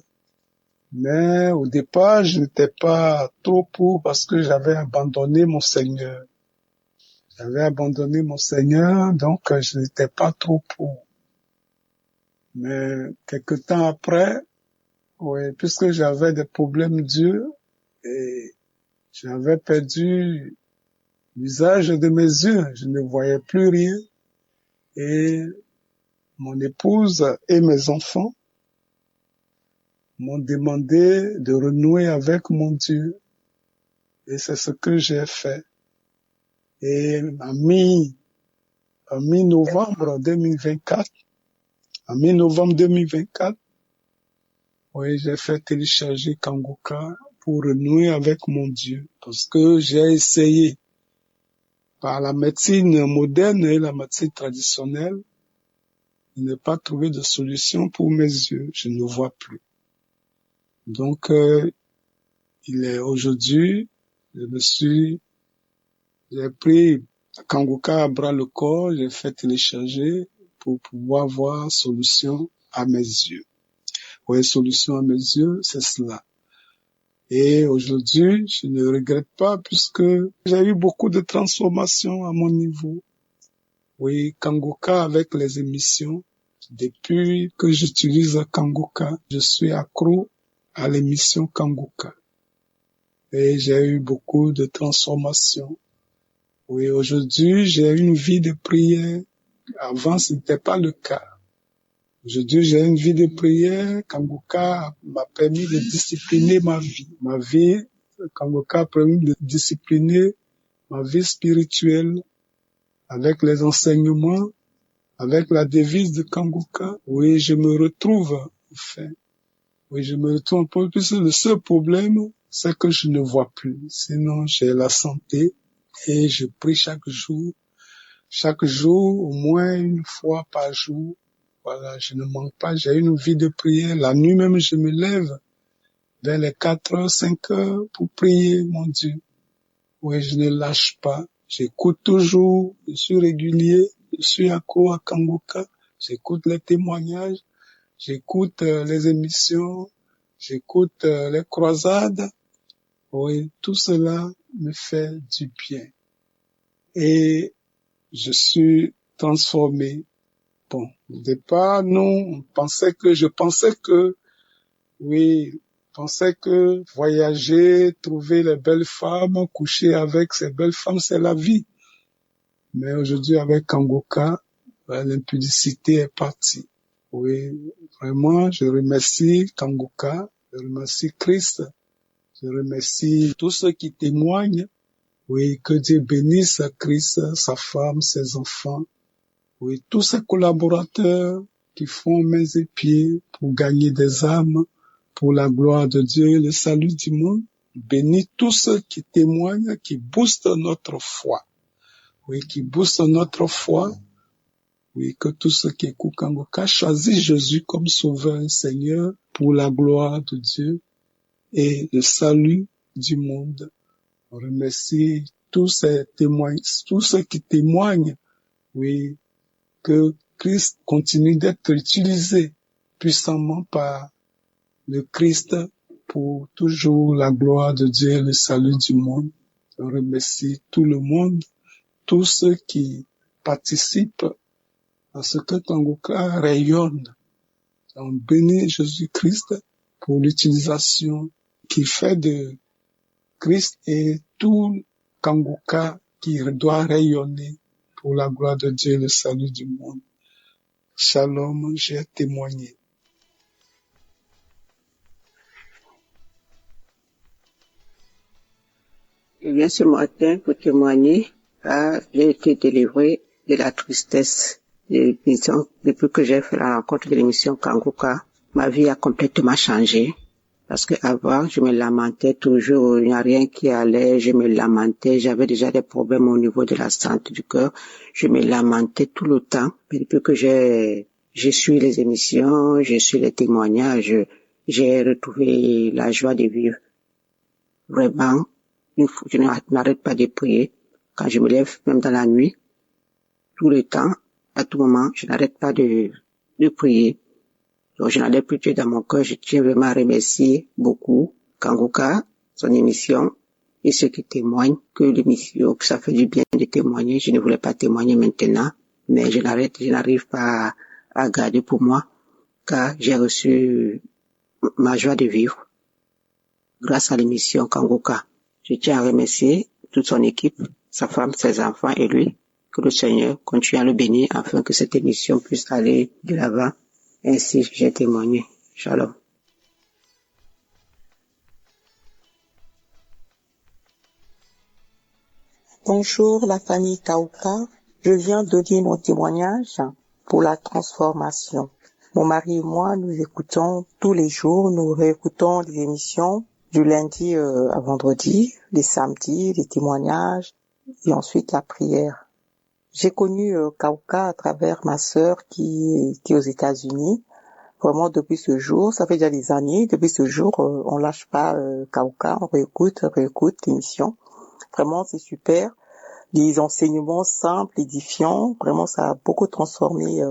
Mais au départ, je n'étais pas trop pour parce que j'avais abandonné mon Seigneur. J'avais abandonné mon Seigneur, donc je n'étais pas trop pour. Mais quelque temps après, oui, puisque j'avais des problèmes durs et j'avais perdu l'usage de mes yeux, je ne voyais plus rien. Et mon épouse et mes enfants m'ont demandé de renouer avec mon Dieu. Et c'est ce que j'ai fait. Et en mi-novembre 2024, oui, j'ai fait télécharger Kanguka pour renouer avec mon Dieu. Parce que j'ai essayé par la médecine moderne et la médecine traditionnelle de ne pas trouver de solution pour mes yeux. Je ne vois plus. Donc, il est aujourd'hui, j'ai pris Kanguka à bras le corps, j'ai fait télécharger pour pouvoir voir solution à mes yeux. Oui, solution à mes yeux, c'est cela. Et aujourd'hui, je ne regrette pas puisque j'ai eu beaucoup de transformations à mon niveau. Oui, Kanguka avec les émissions. Depuis que j'utilise Kanguka, je suis accro à l'émission Kanguka. Et j'ai eu beaucoup de transformations. Oui, aujourd'hui, j'ai une vie de prière. Avant, ce n'était pas le cas. Aujourd'hui, j'ai une vie de prière. Kangoka m'a permis de discipliner ma vie. Kangoka a permis de discipliner ma vie spirituelle avec les enseignements, avec la devise de Kangoka. Oui, je me retrouve, enfin. Oui, je me retrouve un peu plus. Le seul problème, c'est que je ne vois plus. Sinon, j'ai la santé et je prie chaque jour. Chaque jour, au moins une fois par jour. Voilà, je ne manque pas. J'ai une vie de prière. La nuit même, je me lève vers les 4 heures, 5 heures pour prier, mon Dieu. Oui, je ne lâche pas. J'écoute toujours. Je suis régulier. Je suis accro à Kangoka. J'écoute les témoignages. J'écoute les émissions. J'écoute les croisades. Oui, tout cela me fait du bien. Et je suis transformé. Bon, au départ, non, je pensais que voyager, trouver les belles femmes, coucher avec ces belles femmes, c'est la vie. Mais aujourd'hui, avec Kangoka, l'impudicité est partie. Oui, vraiment, je remercie Kangoka, je remercie Christ, je remercie tous ceux qui témoignent. Oui, que Dieu bénisse Christ, sa femme, ses enfants. Oui, tous ces collaborateurs qui font mains et pieds pour gagner des âmes, pour la gloire de Dieu et le salut du monde. Bénis tous ceux qui témoignent, qui boostent notre foi. Oui, qui boostent notre foi. Oui, que tous ceux qui écoutent Kangoka choisissent Jésus comme sauveur et Seigneur pour la gloire de Dieu et le salut du monde. On remercie tous ceux qui témoignent. Oui, que Christ continue d'être utilisé puissamment par le Christ pour toujours la gloire de Dieu et le salut du monde. On remercie tout le monde, tous ceux qui participent à ce que Kangoka rayonne. On bénit Jésus-Christ pour l'utilisation qu'il fait de Christ et tout Kangoka qui doit rayonner pour la gloire de Dieu et le salut du monde. Shalom, j'ai témoigné. Je viens ce matin pour témoigner. J'ai été délivré de la tristesse de l'émission. Depuis que j'ai fait la rencontre de l'émission Kangoka, ma vie a complètement changé. Parce que avant, je me lamentais toujours, il n'y a rien qui allait, je me lamentais, j'avais déjà des problèmes au niveau de la santé du cœur, je me lamentais tout le temps. Mais depuis que j'ai suivi les émissions, j'ai suivi les témoignages, j'ai retrouvé la joie de vivre. Vraiment, je n'arrête pas de prier. Quand je me lève, même dans la nuit, tout le temps, à tout moment, je n'arrête pas de prier. Donc, je n'en ai plus Dieu dans mon cœur. Je tiens vraiment à remercier beaucoup Kangoka, son émission, et ceux qui témoignent que l'émission, que ça fait du bien de témoigner. Je ne voulais pas témoigner maintenant, mais je n'arrive pas à garder pour moi, car j'ai reçu ma joie de vivre grâce à l'émission Kangoka. Je tiens à remercier toute son équipe, sa femme, ses enfants et lui. Que le Seigneur continue à le bénir afin que cette émission puisse aller de l'avant. Ainsi, j'ai témoigné. Shalom. Bonjour la famille Kauka. Je viens donner mon témoignage pour la transformation. Mon mari et moi, nous écoutons tous les jours, nous réécoutons les émissions du lundi à vendredi, les samedis, les témoignages et ensuite la prière. J'ai connu Kauka à travers ma sœur qui est aux États-Unis. Vraiment, depuis ce jour, ça fait déjà des années, depuis ce jour, on lâche pas Kauka, on réécoute l'émission. Vraiment, c'est super. Des enseignements simples, édifiants. Vraiment, ça a beaucoup transformé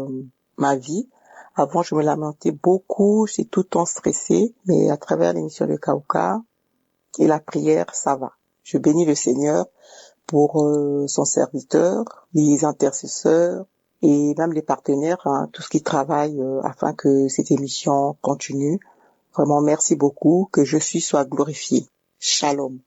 ma vie. Avant, je me lamentais beaucoup, j'étais tout le temps stressée. Mais à travers l'émission de Kauka et la prière, ça va. Je bénis le Seigneur pour son serviteur, les intercesseurs et même les partenaires, tout ce qui travaille afin que cette émission continue. Vraiment, merci beaucoup, que Jésus soit glorifié. Shalom.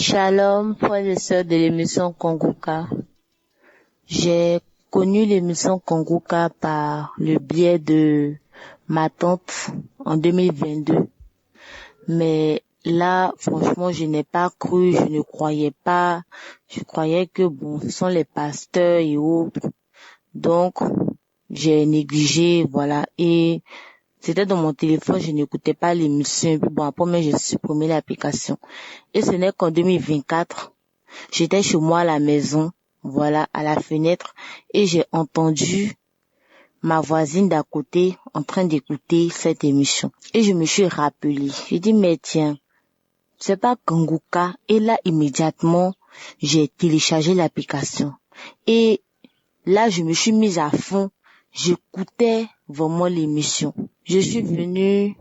Shalom, frères et sœurs de l'émission Kongoka. J'ai connu l'émission Kongoka par le biais de ma tante en 2022. Mais là, franchement, je n'ai pas cru, je ne croyais pas. Je croyais que bon, ce sont les pasteurs et autres. Donc, j'ai négligé, voilà. Et c'était dans mon téléphone, je n'écoutais pas l'émission. Et puis bon, après, mais j'ai supprimé l'application. Et ce n'est qu'en 2024, j'étais chez moi à la maison, voilà, à la fenêtre, et j'ai entendu ma voisine d'à côté en train d'écouter cette émission. Et je me suis rappelé. J'ai dit, mais tiens, c'est pas Kongoka. Et là, immédiatement, j'ai téléchargé l'application. Et là, je me suis mise à fond. J'écoutais vraiment l'émission. Je suis venue,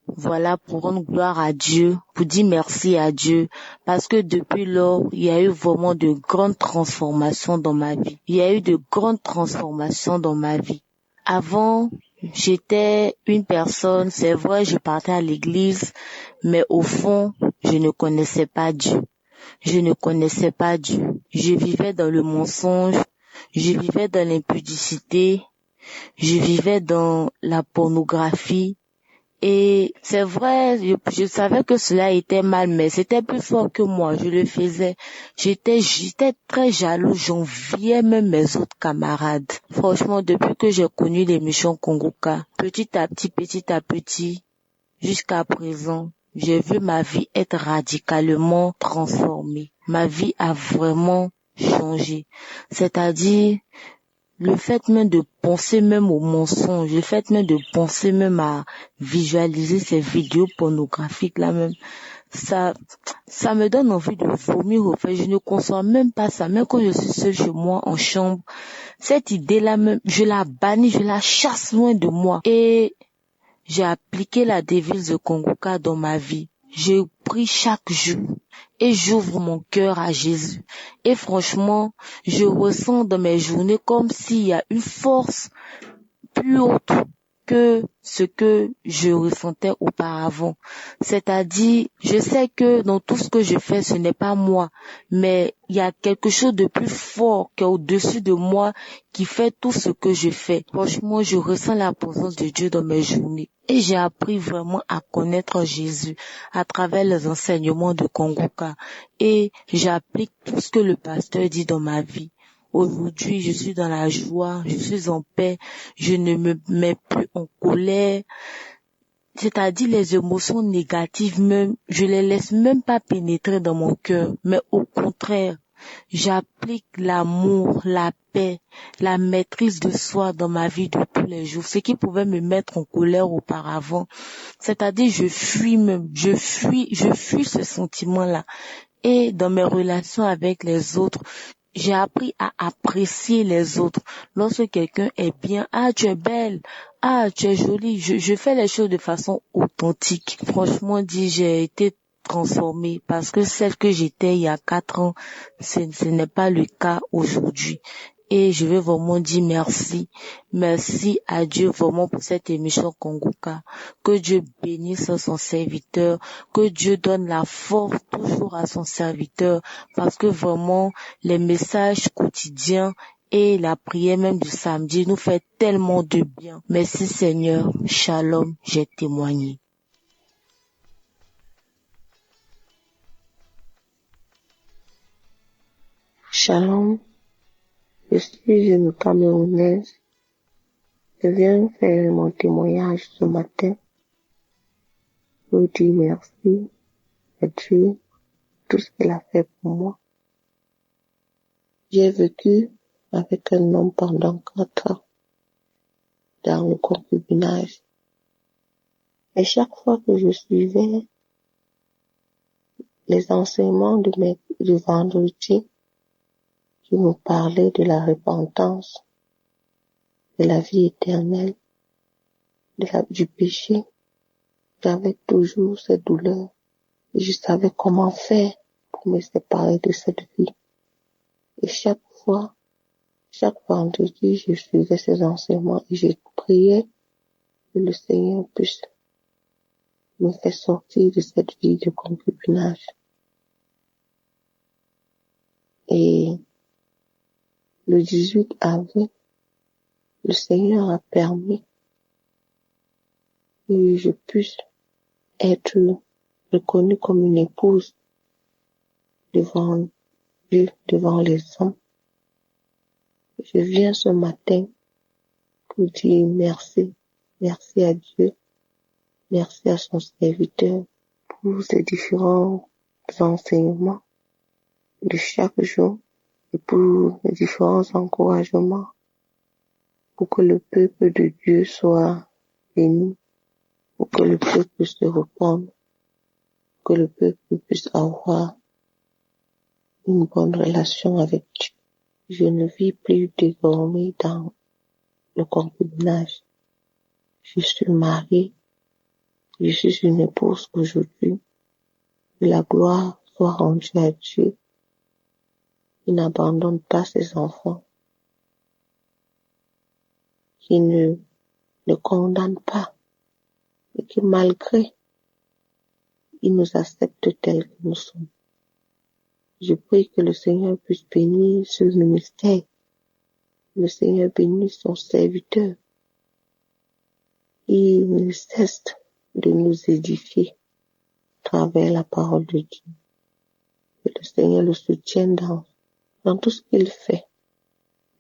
voilà, pour rendre gloire à Dieu, pour dire merci à Dieu, parce que depuis lors, il y a eu vraiment de grandes transformations dans ma vie. Il y a eu de grandes transformations dans ma vie. Avant, j'étais une personne, c'est vrai, je partais à l'église, mais au fond, je ne connaissais pas Dieu. Je ne connaissais pas Dieu. Je vivais dans le mensonge, je vivais dans l'impudicité, je vivais dans la pornographie. Et c'est vrai, je savais que cela était mal, mais c'était plus fort que moi, je le faisais. J'étais très jaloux, j'enviais même mes autres camarades. Franchement, depuis que j'ai connu l'émission Kongoka, petit à petit, jusqu'à présent, j'ai vu ma vie être radicalement transformée. Ma vie a vraiment changé. C'est-à-dire, le fait même de penser même au mensonge, le fait même de penser même à visualiser ces vidéos pornographiques là même, ça me donne envie de vomir au fait. Je ne conçois même pas ça. Même quand je suis seule chez moi en chambre, cette idée là même, je la bannis, je la chasse loin de moi. Et j'ai appliqué la devise de Kongoka dans ma vie. Je prie chaque jour et j'ouvre mon cœur à Jésus. Et franchement, je ressens dans mes journées comme s'il y a une force plus haute que ce que je ressentais auparavant. C'est-à-dire, je sais que dans tout ce que je fais, ce n'est pas moi, mais il y a quelque chose de plus fort qui est au-dessus de moi qui fait tout ce que je fais. Franchement, je ressens la présence de Dieu dans mes journées. Et j'ai appris vraiment à connaître Jésus à travers les enseignements de Kongoka. Et j'applique tout ce que le pasteur dit dans ma vie. Aujourd'hui, je suis dans la joie, je suis en paix, je ne me mets plus en colère. C'est-à-dire les émotions négatives même, je les laisse même pas pénétrer dans mon cœur, mais au contraire, j'applique l'amour, la paix, la maîtrise de soi dans ma vie de tous les jours. Ce qui pouvait me mettre en colère auparavant, c'est-à-dire je fuis ce sentiment-là. Et dans mes relations avec les autres, j'ai appris à apprécier les autres. Lorsque quelqu'un est bien, ah, tu es belle, ah, tu es jolie, je fais les choses de façon authentique. Franchement dit, j'ai été transformée parce que celle que j'étais il y a 4 ans, ce n'est pas le cas aujourd'hui. Et je veux vraiment dire merci. Merci à Dieu vraiment pour cette émission Kongoka. Que Dieu bénisse son serviteur. Que Dieu donne la force toujours à son serviteur. Parce que vraiment, les messages quotidiens et la prière même du samedi nous fait tellement de bien. Merci Seigneur. Shalom, j'ai témoigné. Shalom. Je suis une Camerounaise. Je viens faire mon témoignage ce matin pour dire merci à Dieu pour tout ce qu'il a fait pour moi. J'ai vécu avec un homme pendant 4 ans dans le concubinage. Et chaque fois que je suivais les enseignements du vendredi, qui me parlait de la repentance, de la vie éternelle, du péché, j'avais toujours cette douleur et je savais comment faire pour me séparer de cette vie. Et chaque vendredi, je suivais ces enseignements et je priais que le Seigneur puisse me faire sortir de cette vie de concubinage. Le 18 avril, le Seigneur a permis que je puisse être reconnue comme une épouse devant Dieu, devant les hommes. Je viens ce matin pour dire merci. Merci à Dieu. Merci à son serviteur pour ses différents enseignements de chaque jour et pour les différents encouragements pour que le peuple de Dieu soit béni, pour que le peuple se repente, que le peuple puisse avoir une bonne relation avec Dieu. Je ne vis plus désormais dans le concubinage. Je suis mariée, je suis une épouse aujourd'hui. Que la gloire soit rendue à Dieu. Il n'abandonne pas ses enfants, qui ne le condamne pas, et qui malgré, il nous accepte tels que nous sommes. Je prie que le Seigneur puisse bénir ce ministère, le Seigneur bénisse son serviteur. Il ne cesse de nous édifier à travers la parole de Dieu. Que le Seigneur le soutienne dans tout ce qu'il fait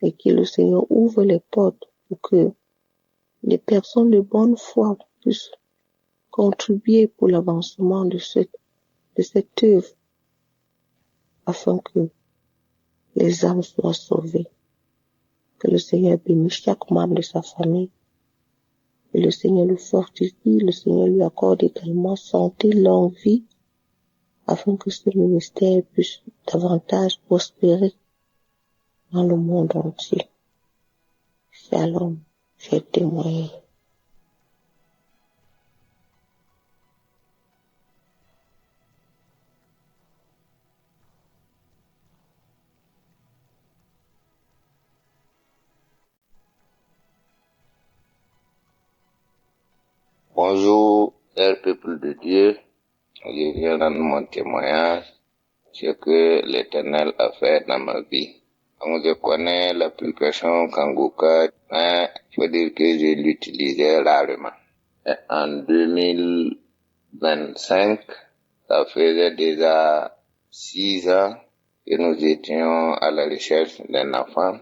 et que le Seigneur ouvre les portes pour que les personnes de bonne foi puissent contribuer pour l'avancement de cette œuvre afin que les âmes soient sauvées. Que le Seigneur bénisse chaque membre de sa famille. Que le Seigneur le fortifie, le Seigneur lui accorde également santé, longue vie, afin que ce ministère puisse davantage prospérer dans le monde entier. Shalom, j'ai témoigné. Bonjour, cher peuple de Dieu. Je viens rendre mon témoignage sur ce que l'Éternel a fait dans ma vie. Donc, je connais l'application Kanguka, mais il faut dire que je l'utilisais rarement. Et en 2025, ça faisait déjà 6 ans que nous étions à la recherche d'un enfant.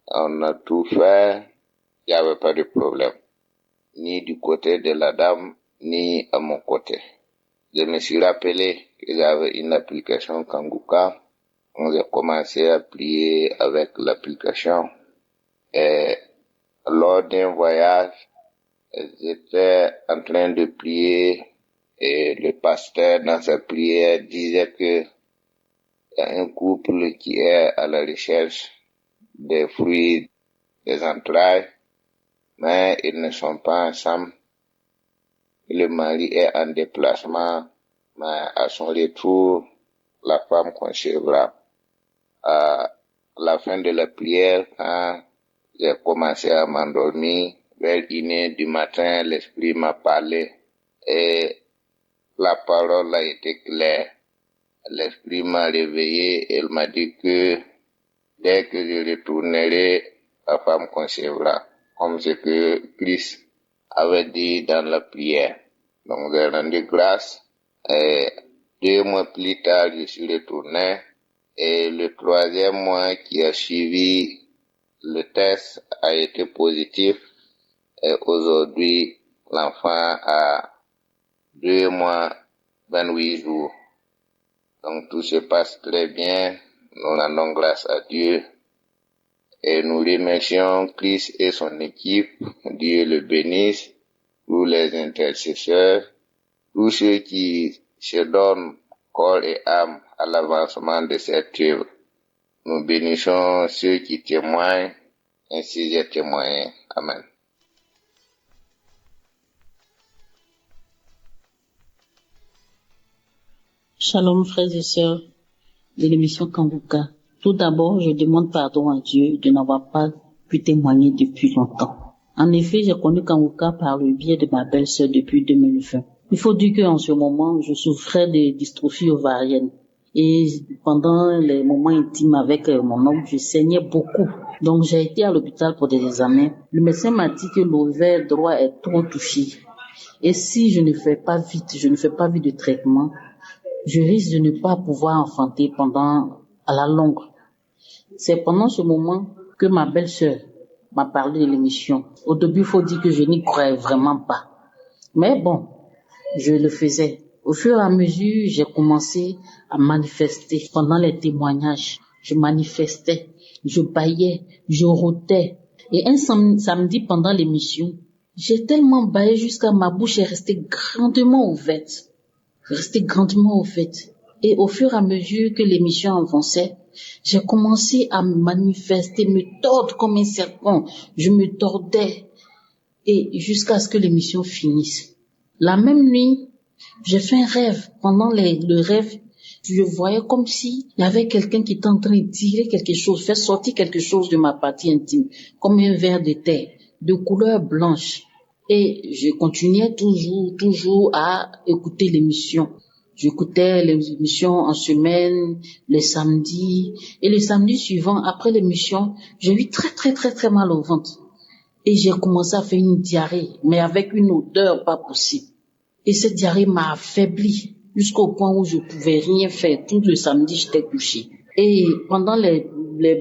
On a tout fait, il n'y avait pas de problème, ni du côté de la dame, ni à mon côté. Je me suis rappelé que j'avais une application Kanguka. J'ai commencé à prier avec l'application. Et lors d'un voyage, j'étais en train de prier et le pasteur dans sa prière disait que il y a un couple qui est à la recherche des fruits des entrailles, mais ils ne sont pas ensemble. Le mari est en déplacement, mais à son retour, la femme concevra. À la fin de la prière, quand j'ai commencé à m'endormir, vers 1h du matin, l'Esprit m'a parlé et la parole a été claire. L'Esprit m'a réveillé et il m'a dit que dès que je retournerai, la femme concevra, comme ce que Christ avait dit dans la prière. Donc j'ai rendu grâce et 2 mois plus tard, je suis retourné et le 3e mois qui a suivi, le test a été positif et aujourd'hui, l'enfant a 2 mois, 28 jours. Donc tout se passe très bien, nous rendons grâce à Dieu et nous remercions Christ et son équipe. Dieu le bénisse, tous les intercesseurs, tous ceux qui se donnent corps et âme à l'avancement de cette œuvre. Nous bénissons ceux qui témoignent, ainsi j'ai témoigné. Amen. Shalom frères et sœurs de l'émission Kanguka. Tout d'abord, je demande pardon à Dieu de n'avoir pas pu témoigner depuis longtemps. En effet, j'ai connu Kanguka par le biais de ma belle-sœur depuis 2020. Il faut dire qu'en ce moment, je souffrais de dystrophie ovarienne. Et pendant les moments intimes avec mon homme, je saignais beaucoup. Donc j'ai été à l'hôpital pour des examens. Le médecin m'a dit que l'ovaire droit est trop touché. Et si je ne fais pas vite de traitement, je risque de ne pas pouvoir enfanter à la longue. C'est pendant ce moment que ma belle-sœur m'a parlé de l'émission. Au début, il faut dire que je n'y croyais vraiment pas. Mais bon, je le faisais. Au fur et à mesure, j'ai commencé à manifester pendant les témoignages. Je manifestais, je bâillais, je rôtais. Et un samedi pendant l'émission, j'ai tellement bâillé jusqu'à ma bouche est restée grandement ouverte. Et au fur et à mesure que l'émission avançait, j'ai commencé à me manifester, me tordre comme un serpent. Je me tordais et jusqu'à ce que l'émission finisse. La même nuit, j'ai fait un rêve. Pendant le rêve, je voyais comme si il y avait quelqu'un qui était en train de tirer quelque chose, faire sortir quelque chose de ma partie intime, comme un ver de terre, de couleur blanche. Et je continuais toujours à écouter l'émission. J'écoutais les émissions en semaine, les samedis. Et le samedi suivant, après l'émission, j'ai eu très mal au ventre. Et j'ai commencé à faire une diarrhée, mais avec une odeur pas possible. Et cette diarrhée m'a affaibli jusqu'au point où je pouvais rien faire. Tout le samedi, j'étais couchée. Et pendant les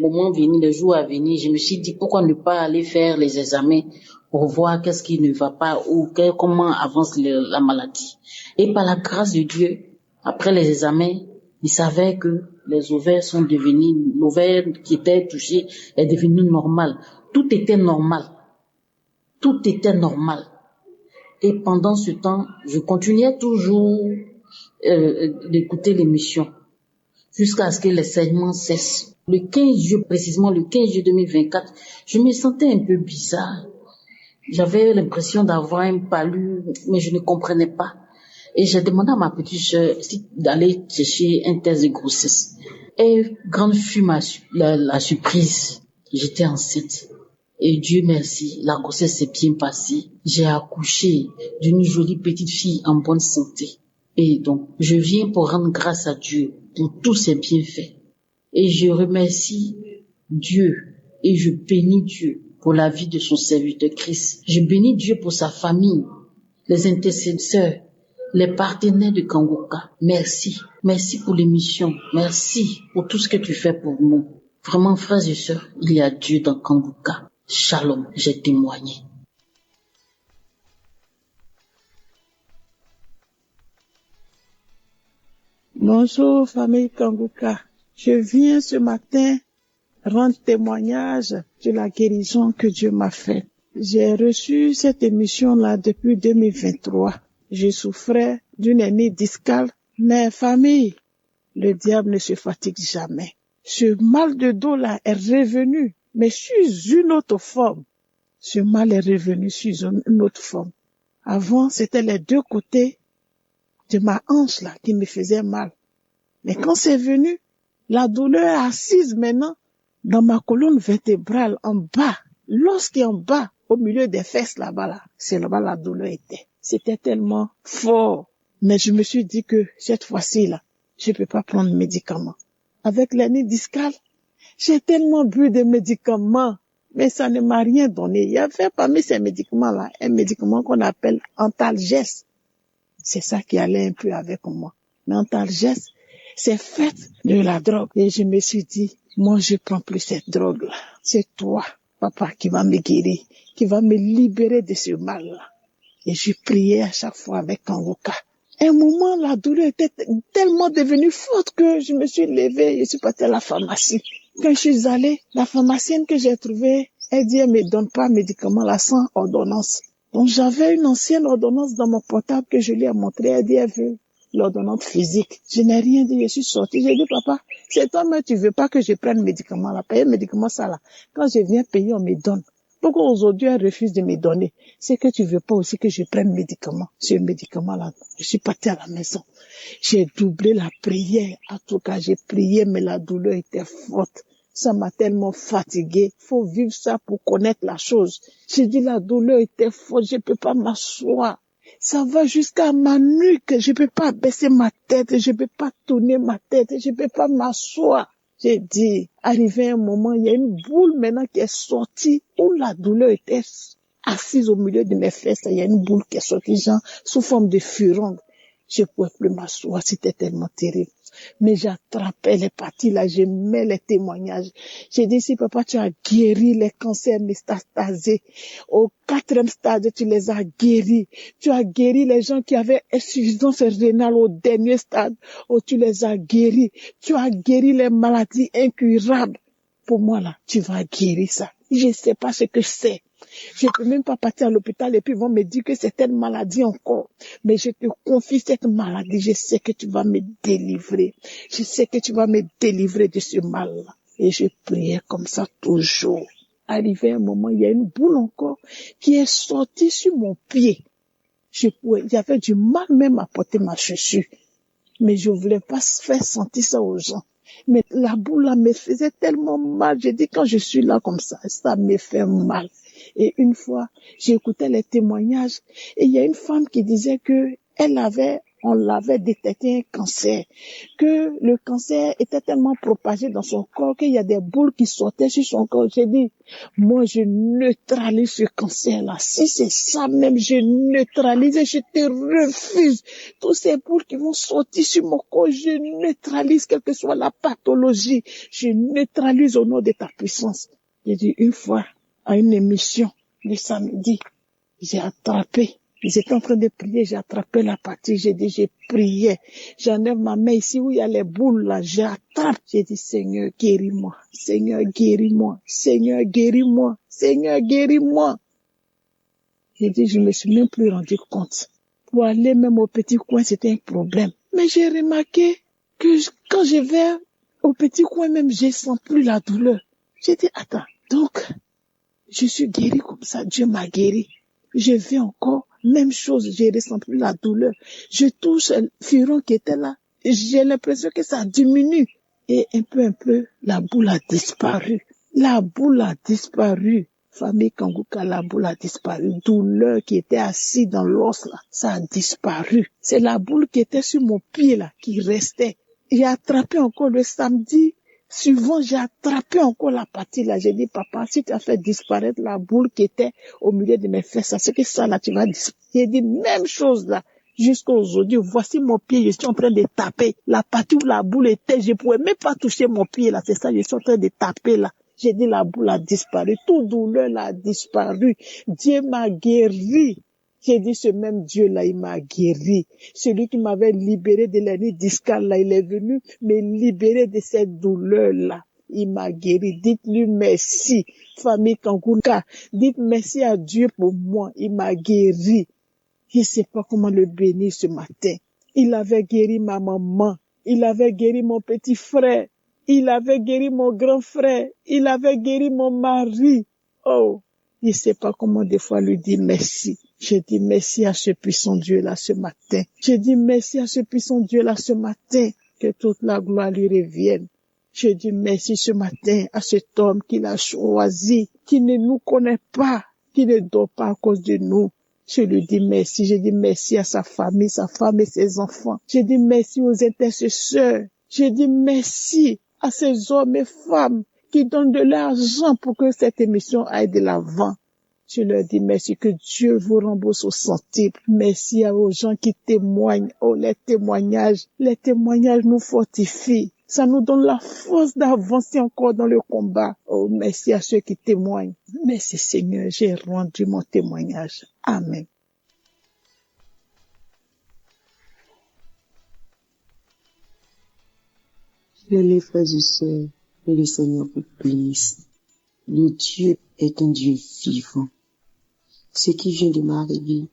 moments venus, les jours à venir, je me suis dit pourquoi ne pas aller faire les examens pour voir qu'est-ce qui ne va pas ou comment avance la maladie. Et par la grâce de Dieu, après les examens, il savait que les ovaires l'ovaire qui était touché est devenu normal. Tout était normal. Et pendant ce temps, je continuais toujours d'écouter l'émission jusqu'à ce que les saignements cessent. Le 15 juillet 2024, je me sentais un peu bizarre. J'avais l'impression d'avoir un palu, mais je ne comprenais pas. Et j'ai demandé à ma petite sœur d'aller chercher un test de grossesse. Et grande fut la surprise. J'étais enceinte. Et Dieu merci, la grossesse s'est bien passée. J'ai accouché d'une jolie petite fille en bonne santé. Et donc, je viens pour rendre grâce à Dieu pour tous ses bienfaits. Et je remercie Dieu et je bénis Dieu pour la vie de son serviteur Christ. Je bénis Dieu pour sa famille, les intercesseurs, les partenaires de Kangoka. Merci. Merci pour l'émission. Merci pour tout ce que tu fais pour nous. Vraiment, frères et sœurs, il y a Dieu dans Kangoka. Shalom, j'ai témoigné. Bonjour, famille Kangoka. Je viens ce matin rendre témoignage de la guérison que Dieu m'a faite. J'ai reçu cette émission-là depuis 2023. Je souffrais d'une hernie discale, mais famille, le diable ne se fatigue jamais. Ce mal de dos-là est revenu, mais sous une autre forme. Ce mal est revenu sous une autre forme. Avant, c'était les deux côtés de ma hanche là qui me faisaient mal. Mais quand c'est venu, la douleur est assise maintenant dans ma colonne vertébrale en bas. Lorsqu'il est en bas, au milieu des fesses là-bas là, c'est là-bas la douleur était. C'était tellement fort. Mais je me suis dit que cette fois-ci là, je peux pas prendre de médicaments. Avec l'hernie discale, j'ai tellement bu de médicaments, mais ça ne m'a rien donné. Il y avait parmi ces médicaments-là un médicament qu'on appelle Antalgès. C'est ça qui allait un peu avec moi. Mais Antalgès, c'est fait de la drogue. Et je me suis dit, moi je prends plus cette drogue-là. C'est toi, papa, qui va me guérir, qui va me libérer de ce mal-là. Et je priais à chaque fois avec Kangoka. À un moment, la douleur était tellement devenue forte que je me suis levée et je suis partie à la pharmacie. Quand je suis allée, la pharmacienne que j'ai trouvée, elle dit, elle me donne pas médicament là sans ordonnance. Donc j'avais une ancienne ordonnance dans mon portable que je lui ai montrée. Elle dit, elle veut l'ordonnance physique. Je n'ai rien dit, je suis sortie. J'ai dit, papa, c'est toi, mais tu veux pas que je prenne médicament là. Payer médicament ça là. Quand je viens payer, on me donne. Pourquoi aujourd'hui elle refuse de me donner? C'est que tu veux pas aussi que je prenne médicament. Ce médicament-là, je suis partie à la maison. J'ai doublé la prière. En tout cas, j'ai prié, mais la douleur était forte. Ça m'a tellement fatiguée. Faut vivre ça pour connaître la chose. J'ai dit la douleur était forte, je peux pas m'asseoir. Ça va jusqu'à ma nuque. Je peux pas baisser ma tête, je peux pas tourner ma tête, je peux pas m'asseoir. J'ai dit, arrivé un moment, il y a une boule maintenant qui est sortie où la douleur était assise au milieu de mes fesses. Il y a une boule qui est sortie, genre, sous forme de furonde. Je pouvais plus m'asseoir, c'était tellement terrible. Mais j'attrapais les parties là, je mets les témoignages. J'ai dit, si papa, tu as guéri les cancers métastasés, au 4e stade, tu les as guéris. Tu as guéri les gens qui avaient insuffisance rénale au dernier stade, tu les as guéris. Tu as guéri les maladies incurables. Pour moi là, tu vas guérir ça. Je sais pas ce que c'est. Je peux même pas partir à l'hôpital et puis ils vont me dire que c'est une maladie encore. Mais je te confie cette maladie. Je sais que tu vas me délivrer. Je sais que tu vas me délivrer de ce mal-là. Et je priais comme ça toujours. Arrivé un moment, il y a une boule encore qui est sortie sur mon pied. J'avais du mal même à porter ma chaussure. Mais je voulais pas faire sentir ça aux gens. Mais la boule là me faisait tellement mal. J'ai dit, quand je suis là comme ça me fait mal. Et une fois, j'écoutais les témoignages et il y a une femme qui disait que on l'avait détecté un cancer, que le cancer était tellement propagé dans son corps qu'il y a des boules qui sortaient sur son corps. J'ai dit, moi je neutralise ce cancer-là. Si c'est ça même, je neutralise et je te refuse. Tous ces boules qui vont sortir sur mon corps, je neutralise, quelle que soit la pathologie. Je neutralise au nom de ta puissance. J'ai dit, une fois, à une émission le samedi, j'ai attrapé. Ils étaient en train de prier, j'ai attrapé la partie, j'ai dit, j'ai prié. J'enlève ma main ici où il y a les boules là, j'attrape. J'ai dit, Seigneur, guéris-moi. Seigneur, guéris-moi. Seigneur, guéris-moi. Seigneur, guéris-moi. J'ai dit, je me suis même plus rendu compte. Pour aller même au petit coin, c'était un problème. Mais j'ai remarqué que quand je vais au petit coin même, je sens plus la douleur. J'ai dit, attends, donc, je suis guéri comme ça, Dieu m'a guéri. Je vais encore, même chose, je ressens plus la douleur. Je touche le furon qui était là, j'ai l'impression que ça diminue. Et un peu, la boule a disparu. La boule a disparu. Famille Kangouka, la boule a disparu. Douleur qui était assise dans l'os là, ça a disparu. C'est la boule qui était sur mon pied là, qui restait. J'ai attrapé encore le samedi. Souvent, j'ai attrapé encore la partie là. J'ai dit, papa, si tu as fait disparaître la boule qui était au milieu de mes fesses, c'est que ça là, tu vas disparaître. J'ai dit, même chose là. Jusqu'à aujourd'hui, voici mon pied, je suis en train de taper. La partie où la boule était, je pouvais même pas toucher mon pied là. C'est ça, je suis en train de taper là. J'ai dit, la boule a disparu. Toute douleur là a disparu. Dieu m'a guéri. J'ai dit, ce même Dieu-là, il m'a guéri. Celui qui m'avait libéré de l'hernie discale, là, il est venu me libérer de cette douleur-là. Il m'a guéri. Dites-lui merci, famille Kangouka. Dites merci à Dieu pour moi. Il m'a guéri. Je ne sais pas comment le bénir ce matin. Il avait guéri ma maman. Il avait guéri mon petit frère. Il avait guéri mon grand frère. Il avait guéri mon mari. Oh, je ne sais pas comment des fois lui dire merci. Je dis merci à ce puissant Dieu-là ce matin. Je dis merci à ce puissant Dieu-là ce matin. Que toute la gloire lui revienne. Je dis merci ce matin à cet homme qu'il a choisi, qui ne nous connaît pas, qui ne dort pas à cause de nous. Je lui dis merci. Je dis merci à sa famille, sa femme et ses enfants. Je dis merci aux intercesseurs. Je dis merci à ces hommes et femmes qui donnent de l'argent pour que cette émission aille de l'avant. Je leur dis merci, que Dieu vous rembourse au centuple. Merci aux gens qui témoignent. Oh, les témoignages nous fortifient. Ça nous donne la force d'avancer encore dans le combat. Oh, merci à ceux qui témoignent. Merci Seigneur, j'ai rendu mon témoignage. Amen. Les frères et sœurs, que le Seigneur vous bénisse. Le Dieu est un Dieu vivant. Ce qui vient de m'arriver,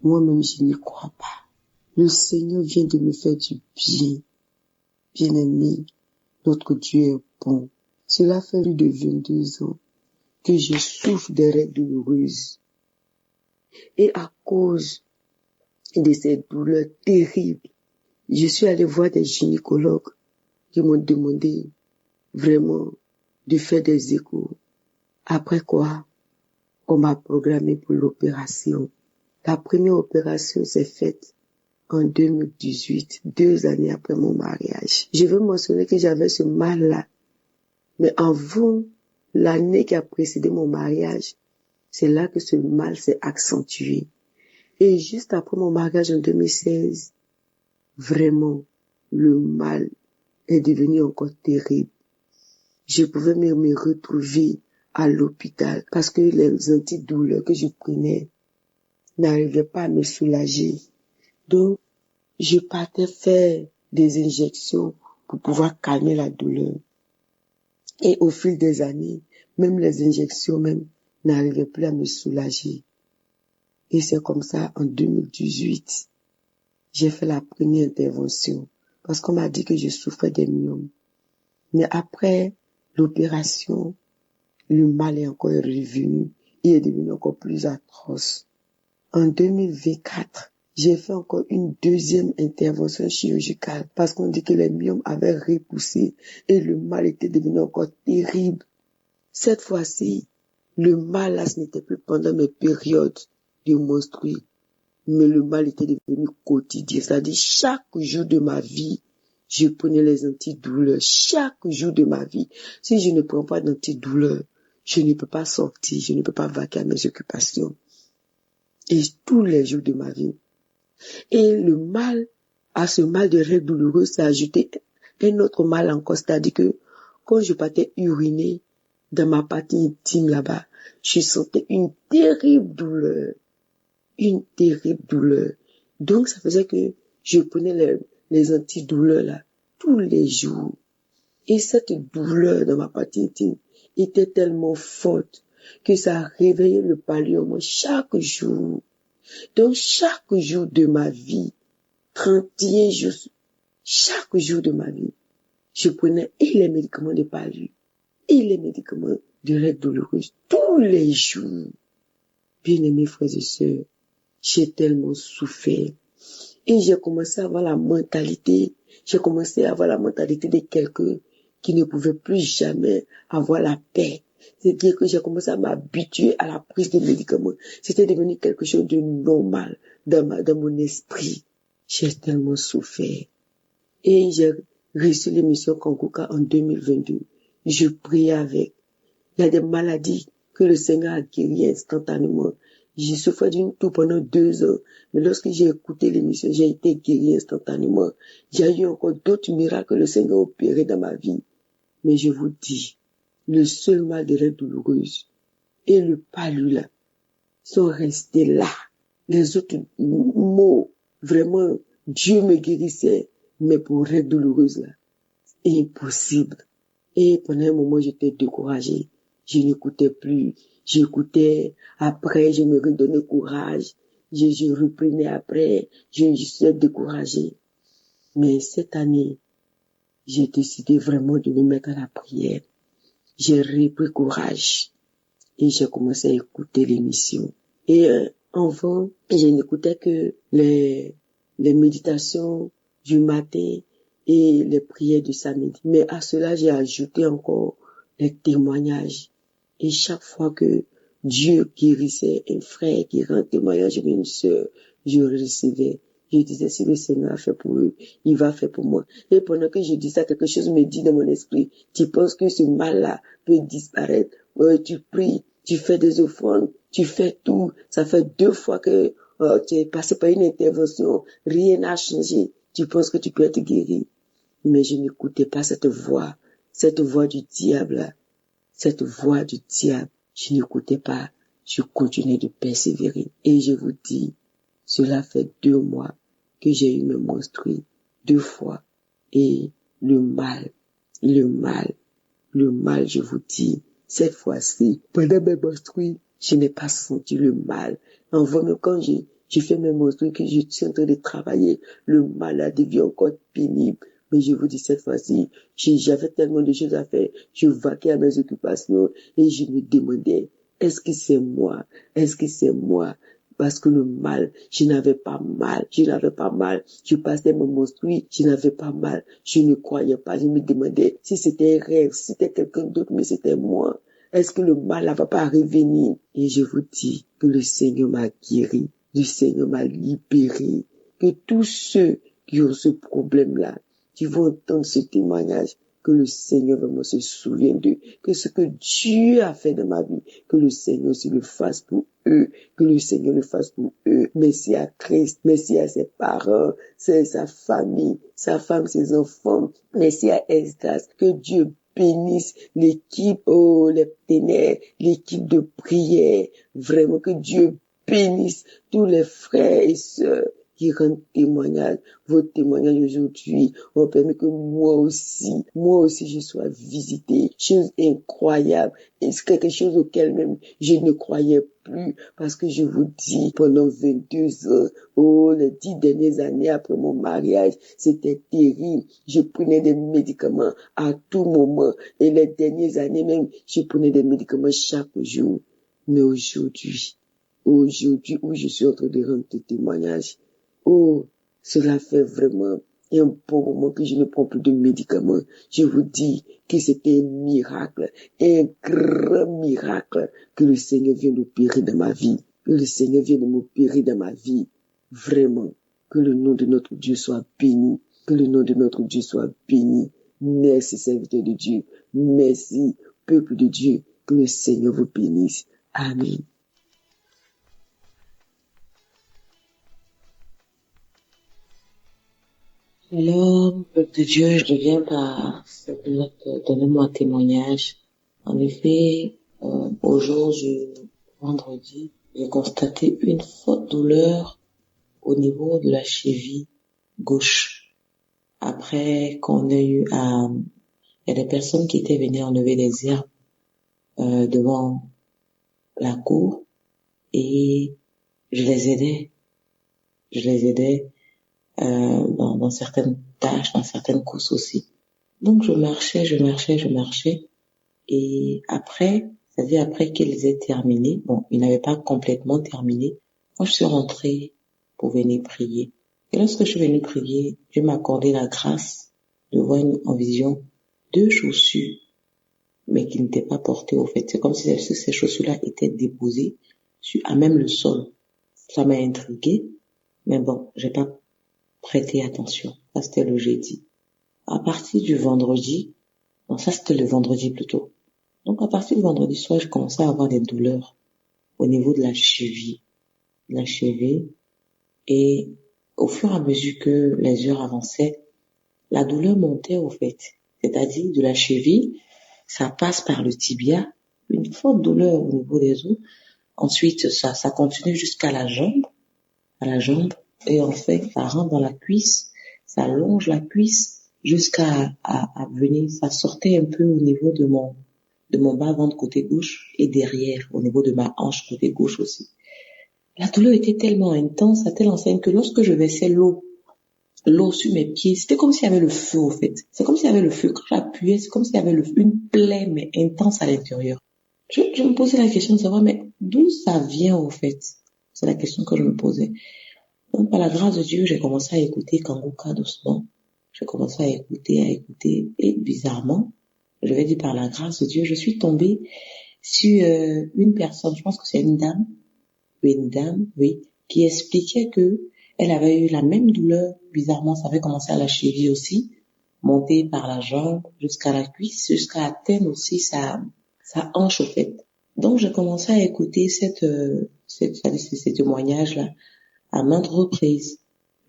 moi-même je n'y crois pas. Le Seigneur vient de me faire du bien. Bien-aimé, notre Dieu est bon. Cela fait plus de 22 ans que je souffre des règles douloureuses. Et à cause de ces douleurs terribles, je suis allé voir des gynécologues qui m'ont demandé vraiment de faire des échos. Après quoi, on m'a programmé pour l'opération. La première opération s'est faite en 2018, 2 années après mon mariage. Je veux mentionner que j'avais ce mal-là. Mais avant l'année qui a précédé mon mariage, c'est là que ce mal s'est accentué. Et juste après mon mariage en 2016, vraiment, le mal est devenu encore terrible. Je pouvais me retrouver à l'hôpital parce que les antidouleurs que je prenais n'arrivaient pas à me soulager. Donc, je partais faire des injections pour pouvoir calmer la douleur. Et au fil des années, même les injections n'arrivaient plus à me soulager. Et c'est comme ça, en 2018, j'ai fait la première intervention parce qu'on m'a dit que je souffrais des myomes. Mais après l'opération, le mal est encore revenu. Il est devenu encore plus atroce. En 2024, j'ai fait encore une deuxième intervention chirurgicale parce qu'on dit que les myomes avaient repoussé et le mal était devenu encore terrible. Cette fois-ci, le mal là, ce n'était plus pendant mes périodes de menstrues, mais le mal était devenu quotidien. C'est-à-dire, chaque jour de ma vie, je prenais les antidouleurs. Chaque jour de ma vie. Si je ne prends pas d'antidouleurs, je ne peux pas sortir, je ne peux pas vaquer à mes occupations. Et tous les jours de ma vie. Et le mal, à ce mal de règles douloureuses, s'est ajouté un autre mal encore. C'est-à-dire que quand je partais uriner dans ma partie intime là-bas, je sentais une terrible douleur. Une terrible douleur. Donc, ça faisait que je prenais les antidouleurs là, tous les jours. Et cette douleur dans ma partie intime était tellement forte que ça réveillait le palier en moi chaque jour. Donc, chaque jour de ma vie, 31 jours, chaque jour de ma vie, je prenais et les médicaments de palu et les médicaments de règles douloureuses tous les jours. Bien-aimés frères et sœurs, j'ai tellement souffert. Et j'ai commencé à avoir la mentalité de quelqu'un qui ne pouvait plus jamais avoir la paix. C'est-à-dire que j'ai commencé à m'habituer à la prise de médicaments. C'était devenu quelque chose de normal dans mon esprit. J'ai tellement souffert. Et j'ai reçu l'émission Kanguka en 2022. Je priais avec. Il y a des maladies que le Seigneur a guéries instantanément. J'ai souffert d'une toux pendant 2 ans. Mais lorsque j'ai écouté l'émission, j'ai été guéri instantanément. J'ai eu encore d'autres miracles que le Seigneur a opérés dans ma vie. Mais je vous dis, le seul mal des règles douloureuses et le palu là sont restés là. Les autres mots, vraiment, Dieu me guérissait. Mais pour règles douloureuses là, c'est impossible. Et pendant un moment, j'étais découragée. Je n'écoutais plus. J'écoutais, après, je me redonnais courage. Je reprenais après. Je suis découragée. Mais cette année, j'ai décidé vraiment de me mettre à la prière. J'ai repris courage. Et j'ai commencé à écouter l'émission. Et avant, je n'écoutais que les méditations du matin et les prières du samedi. Mais à cela, j'ai ajouté encore les témoignages. Et chaque fois que Dieu guérissait un frère qui rend témoignage ou une sœur, je recevais. Je disais, si le Seigneur a fait pour eux, il va faire pour moi. Et pendant que je dis ça, quelque chose me dit dans mon esprit, tu penses que ce mal-là peut disparaître. Tu pries, tu fais des offrandes, tu fais tout. Ça fait 2 fois que tu es passé par une intervention, rien n'a changé. Tu penses que tu peux être guéri. Mais je n'écoutais pas cette voix du diable. Cette voix du diable, je n'écoutais pas. Je continuais de persévérer. Et je vous dis, cela fait 2 mois que j'ai eu mes menstrues 2 fois. Et le mal, je vous dis, cette fois-ci, pendant mes menstrues, je n'ai pas senti le mal. En vrai, même quand j'ai fait mes menstrues, que je suis en train de travailler, le mal a devenu encore pénible. Mais je vous dis, cette fois-ci, j'avais tellement de choses à faire. Je vaquais à mes occupations et je me demandais, est-ce que c'est moi? Parce que le mal, je n'avais pas mal. Je passais mon menstrues, je n'avais pas mal. Je ne croyais pas. Je me demandais si c'était un rêve, si c'était quelqu'un d'autre, mais c'était moi. Est-ce que le mal ne va pas revenir? Et je vous dis que le Seigneur m'a guéri. le Seigneur m'a libéré. Que tous ceux qui ont ce problème-là, qui vont entendre ce témoignage, que le Seigneur vraiment se souvienne d'eux, que ce que Dieu a fait dans ma vie, que le Seigneur aussi le fasse pour eux, que le Seigneur le fasse pour eux. Merci à Christ, merci à ses parents, sa famille, sa femme, ses enfants, merci à Esdras, que Dieu bénisse l'équipe, les partenaires, l'équipe de prière, vraiment que Dieu bénisse tous les frères et sœurs qui rendent témoignage. Vos témoignages aujourd'hui ont permis que moi aussi, je sois visité. Chose incroyable. Et c'est quelque chose auquel même je ne croyais plus. Parce que je vous dis, pendant 22 ans, les 10 dernières années après mon mariage, c'était terrible. Je prenais des médicaments à tout moment. Et les dernières années même, je prenais des médicaments chaque jour. Mais aujourd'hui où je suis en train de rendre ce témoignage, cela fait vraiment un bon moment que je ne prends plus de médicaments. Je vous dis que c'était un miracle, un grand miracle que le Seigneur vient d'opérer dans ma vie, que le Seigneur vient de m'opérer dans ma vie. Vraiment, que le nom de notre Dieu soit béni, que le nom de notre Dieu soit béni. Merci, serviteur de Dieu. Merci, peuple de Dieu. Que le Seigneur vous bénisse. Amen. Alors, peuple de Dieu, je viens par donner mon témoignage. En effet, au jour du vendredi, j'ai constaté une forte douleur au niveau de la cheville gauche. Après qu'on ait eu il y a des personnes qui étaient venues enlever des herbes devant la cour et je les aidais dans certaines tâches, dans certaines courses aussi. Donc je marchais et après, c'est-à-dire après qu'ils aient terminé, ils n'avaient pas complètement terminé, moi je suis rentrée pour venir prier. Et lorsque je suis venue prier, Dieu m'a accordé la grâce de voir en vision 2 chaussures, mais qui n'étaient pas portées au fait. C'est comme si ces chaussures-là étaient déposées à même le sol. Ça m'a intriguée, mais j'ai pas prêté attention. Ça, c'était le jeudi. À partir du vendredi, ça c'était le vendredi plutôt. Donc à partir du vendredi soir, je commençais à avoir des douleurs au niveau de la cheville. Et au fur et à mesure que les heures avançaient, la douleur montait au fait. C'est-à-dire de la cheville, ça passe par le tibia, une forte douleur au niveau des os. Ensuite, ça continue jusqu'à la jambe. Et en fait, ça rentre dans la cuisse, ça longe la cuisse jusqu'à venir, ça sortait un peu au niveau de mon bas-ventre côté gauche et derrière, au niveau de ma hanche côté gauche aussi. La douleur était tellement intense, à telle enseigne que lorsque je versais l'eau sur mes pieds, c'était comme s'il y avait le feu au fait. C'est comme s'il y avait le feu. Quand j'appuyais, c'est comme s'il y avait une plaie mais intense à l'intérieur. Je me posais la question de savoir, mais d'où ça vient au fait? C'est la question que je me posais. Donc, par la grâce de Dieu, j'ai commencé à écouter Kangoka doucement. J'ai commencé à écouter. Et bizarrement, je vais dire par la grâce de Dieu, je suis tombée sur une personne, je pense que c'est une dame, oui, qui expliquait que elle avait eu la même douleur. Bizarrement, ça avait commencé à la cheville aussi, monter par la jambe jusqu'à la cuisse, jusqu'à atteindre aussi sa hanche au fait. Donc, j'ai commencé à écouter ces témoignages-là à maintes reprises.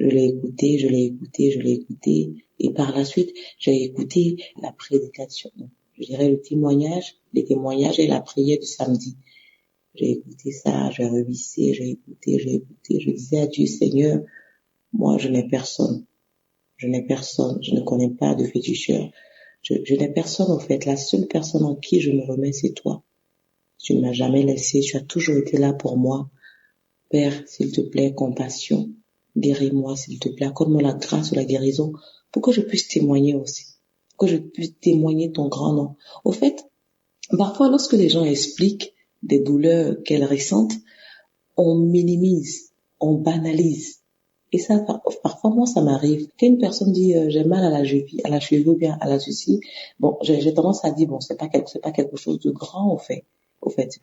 Je l'ai écouté, et par la suite, j'ai écouté la prédication. Je dirais les témoignages et la prière du samedi. J'ai écouté ça, j'ai revissé, j'ai écouté. Je disais à Dieu, Seigneur, moi, je n'ai personne. Je ne connais pas de féticheur. Je n'ai personne, en fait. La seule personne en qui je me remets, c'est toi. Tu ne m'as jamais laissé, tu as toujours été là pour moi. Père, s'il te plaît, compassion, guéris-moi, s'il te plaît, accorde-moi la grâce ou la guérison pour que je puisse témoigner aussi, pour que je puisse témoigner ton grand nom. Au fait, parfois, lorsque les gens expliquent des douleurs qu'elles ressentent, on minimise, on banalise. Et ça, parfois, moi, ça m'arrive. Quand une personne dit, j'ai mal à la cheville ou bien à la cheville, j'ai tendance à dire, c'est pas quelque chose de grand, au fait.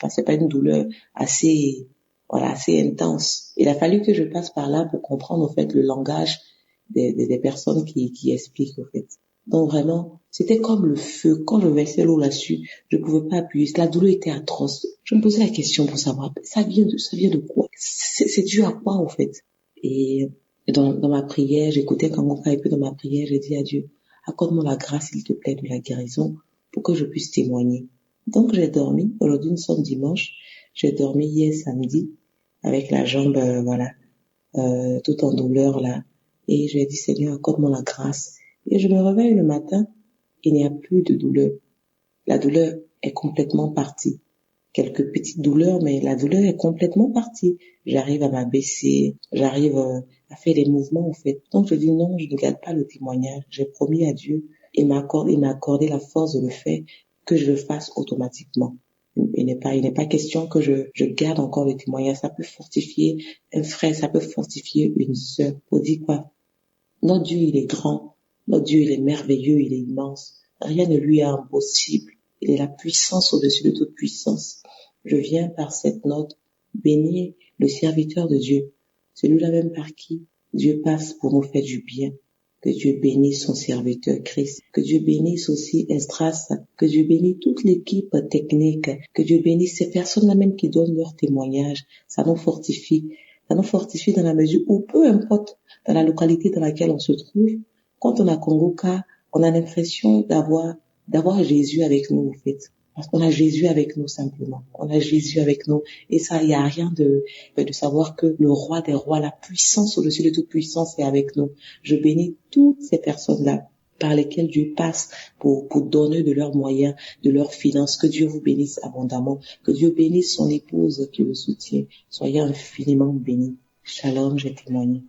C'est pas une douleur assez, voilà, assez intense. Il a fallu que je passe par là pour comprendre, en fait, le langage des personnes qui expliquent, en fait. Donc vraiment, c'était comme le feu. Quand je versais l'eau là-dessus, je pouvais pas appuyer. La douleur était atroce. Je me posais la question pour savoir, ça vient de quoi? C'est dû à quoi, en fait? Et dans ma prière, j'écoutais Kangoka, et puis dans ma prière, j'ai dit à Dieu, accorde-moi la grâce, s'il te plaît, de la guérison pour que je puisse témoigner. Donc j'ai dormi. Aujourd'hui, nous sommes dimanche. J'ai dormi hier samedi avec la jambe, tout en douleur là. Et je lui ai dit, Seigneur, accorde-moi la grâce. Et je me réveille le matin, il n'y a plus de douleur. La douleur est complètement partie. Quelques petites douleurs, mais la douleur est complètement partie. J'arrive à m'abaisser, j'arrive à faire des mouvements, en fait. Donc je dis non, je ne garde pas le témoignage. J'ai promis à Dieu, il m'a accordé la force de le faire, que je le fasse automatiquement. Il n'est pas question que je garde encore le témoignage. Ça peut fortifier un frère, ça peut fortifier une sœur. Pour dire quoi? Notre Dieu, il est grand. Notre Dieu, il est merveilleux, il est immense. Rien ne lui est impossible. Il est la puissance au-dessus de toute puissance. Je viens par cette note bénir le serviteur de Dieu, celui-là même par qui Dieu passe pour nous faire du bien. Que Dieu bénisse son serviteur Christ. Que Dieu bénisse aussi Estras. Que Dieu bénisse toute l'équipe technique. Que Dieu bénisse ces personnes-là même qui donnent leur témoignage. Ça nous fortifie. Ça nous fortifie dans la mesure où, peu importe dans la localité dans laquelle on se trouve, quand on a Kangoka, on a l'impression d'avoir Jésus avec nous, en fait. Parce qu'on a Jésus avec nous, simplement. On a Jésus avec nous. Et ça, il n'y a rien de savoir que le roi des rois, la puissance au-dessus de toute puissance est avec nous. Je bénis toutes ces personnes-là par lesquelles Dieu passe pour donner de leurs moyens, de leurs finances. Que Dieu vous bénisse abondamment. Que Dieu bénisse son épouse qui le soutient. Soyez infiniment bénis. Shalom, j'ai témoigné.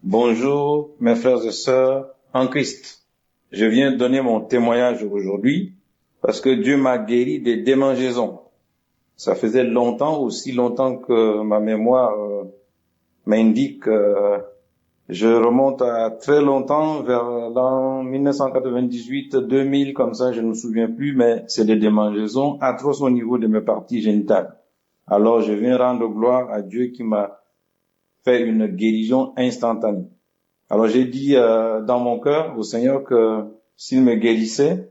Bonjour, mes frères et sœurs en Christ. Je viens donner mon témoignage aujourd'hui parce que Dieu m'a guéri des démangeaisons. Ça faisait longtemps, aussi longtemps que ma mémoire m'indique. Je remonte à très longtemps, vers l'an 1998, 2000, comme ça, je ne me souviens plus, mais c'est des démangeaisons atroces au niveau de mes parties génitales. Alors je viens rendre gloire à Dieu qui m'a fait une guérison instantanée. Alors j'ai dit dans mon cœur au Seigneur que s'il me guérissait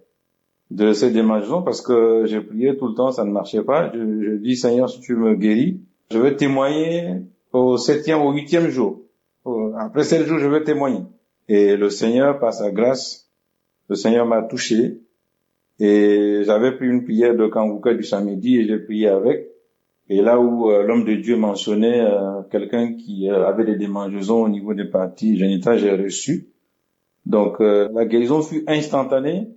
de ces démangeaisons, parce que j'ai prié tout le temps, ça ne marchait pas, je dis Seigneur, si tu me guéris, je vais témoigner au 7e, au 8e jour. Après 7 jours, je vais témoigner. Et le Seigneur, par sa grâce, le Seigneur m'a touché. Et j'avais pris une prière de Kangoka du samedi et j'ai prié avec. Et là où l'homme de Dieu mentionnait quelqu'un qui avait des démangeaisons au niveau des parties génitales, j'ai reçu. Donc la guérison fut instantanée.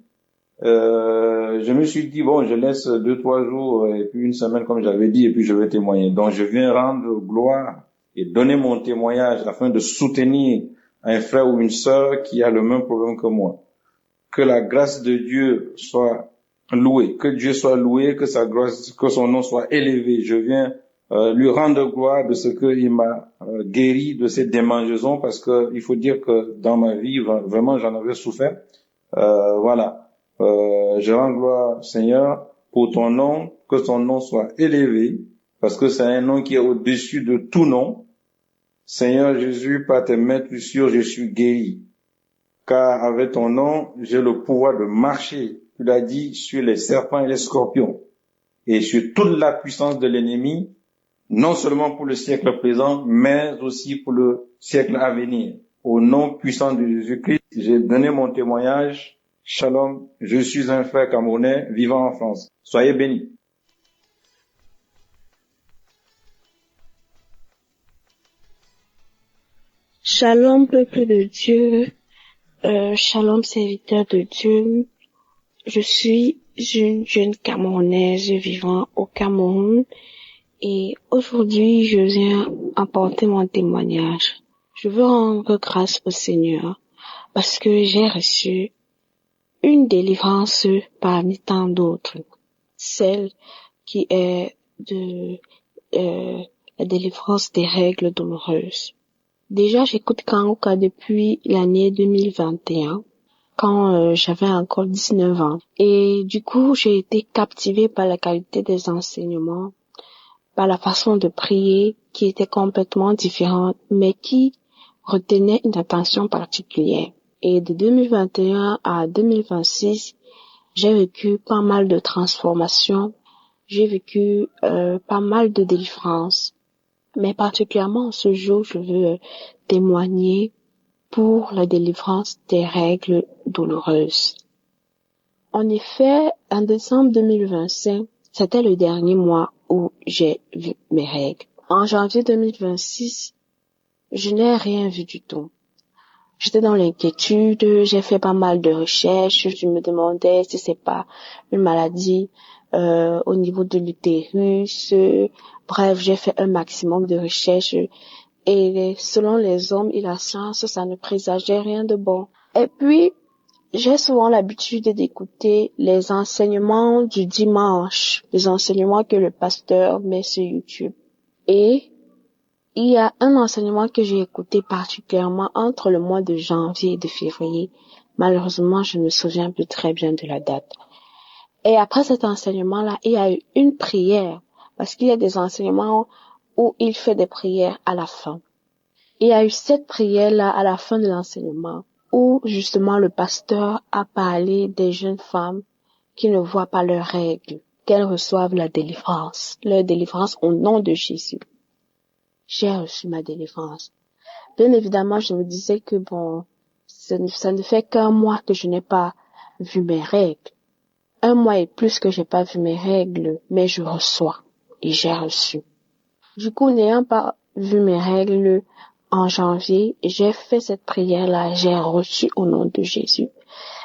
Je me suis dit, bon, je laisse 2-3 jours et puis une semaine comme j'avais dit et puis je vais témoigner. Donc je viens rendre gloire et donner mon témoignage afin de soutenir un frère ou une sœur qui a le même problème que moi. Que la grâce de Dieu soit loué, que Dieu soit loué, que sa grâce, que son nom soit élevé. Je viens lui rendre gloire de ce qu'il m'a guéri de ces démangeaisons, parce que il faut dire que dans ma vie, vraiment, j'en avais souffert. Je rends gloire, Seigneur, pour ton nom, que ton nom soit élevé, parce que c'est un nom qui est au-dessus de tout nom. Seigneur Jésus, par tes mains sûres, je suis guéri. Car avec ton nom, j'ai le pouvoir de marcher, tu l'as dit, sur les serpents et les scorpions, et sur toute la puissance de l'ennemi, non seulement pour le siècle présent, mais aussi pour le siècle à venir. Au nom puissant de Jésus-Christ, j'ai donné mon témoignage. Shalom, je suis un frère camerounais vivant en France. Soyez bénis. Shalom, peuple de Dieu. Shalom, serviteur de Dieu. Je suis une jeune Camerounaise vivant au Cameroun et aujourd'hui je viens apporter mon témoignage. Je veux rendre grâce au Seigneur parce que j'ai reçu une délivrance parmi tant d'autres. Celle qui est de la délivrance des règles douloureuses. Déjà, j'écoute Kangoka depuis l'année 2021, quand j'avais encore 19 ans. Et du coup, j'ai été captivée par la qualité des enseignements, par la façon de prier qui était complètement différente, mais qui retenait une attention particulière. Et de 2021 à 2026, j'ai vécu pas mal de transformations, j'ai vécu pas mal de délivrances. Mais particulièrement ce jour, je veux témoigner pour la délivrance des règles douloureuses. En effet, en décembre 2025, c'était le dernier mois où j'ai vu mes règles. En janvier 2026, je n'ai rien vu du tout. J'étais dans l'inquiétude, j'ai fait pas mal de recherches, je me demandais si c'est pas une maladie au niveau de l'utérus. Bref, j'ai fait un maximum de recherches et selon les hommes et la science, ça ne présageait rien de bon. Et puis, j'ai souvent l'habitude d'écouter les enseignements du dimanche, les enseignements que le pasteur met sur YouTube. Et il y a un enseignement que j'ai écouté particulièrement entre le mois de janvier et de février. Malheureusement, je ne me souviens plus très bien de la date. Et après cet enseignement-là, il y a eu une prière, parce qu'il y a des enseignements où il fait des prières à la fin. Il y a eu cette prière-là à la fin de l'enseignement, où justement le pasteur a parlé des jeunes femmes qui ne voient pas leurs règles, qu'elles reçoivent la délivrance, leur délivrance au nom de Jésus. J'ai reçu ma délivrance. Bien évidemment, je me disais que ça ne fait qu'un mois que je n'ai pas vu mes règles. Un mois et plus que j'ai pas vu mes règles, mais je reçois et j'ai reçu. Du coup, n'ayant pas vu mes règles en janvier, j'ai fait cette prière-là, j'ai reçu au nom de Jésus.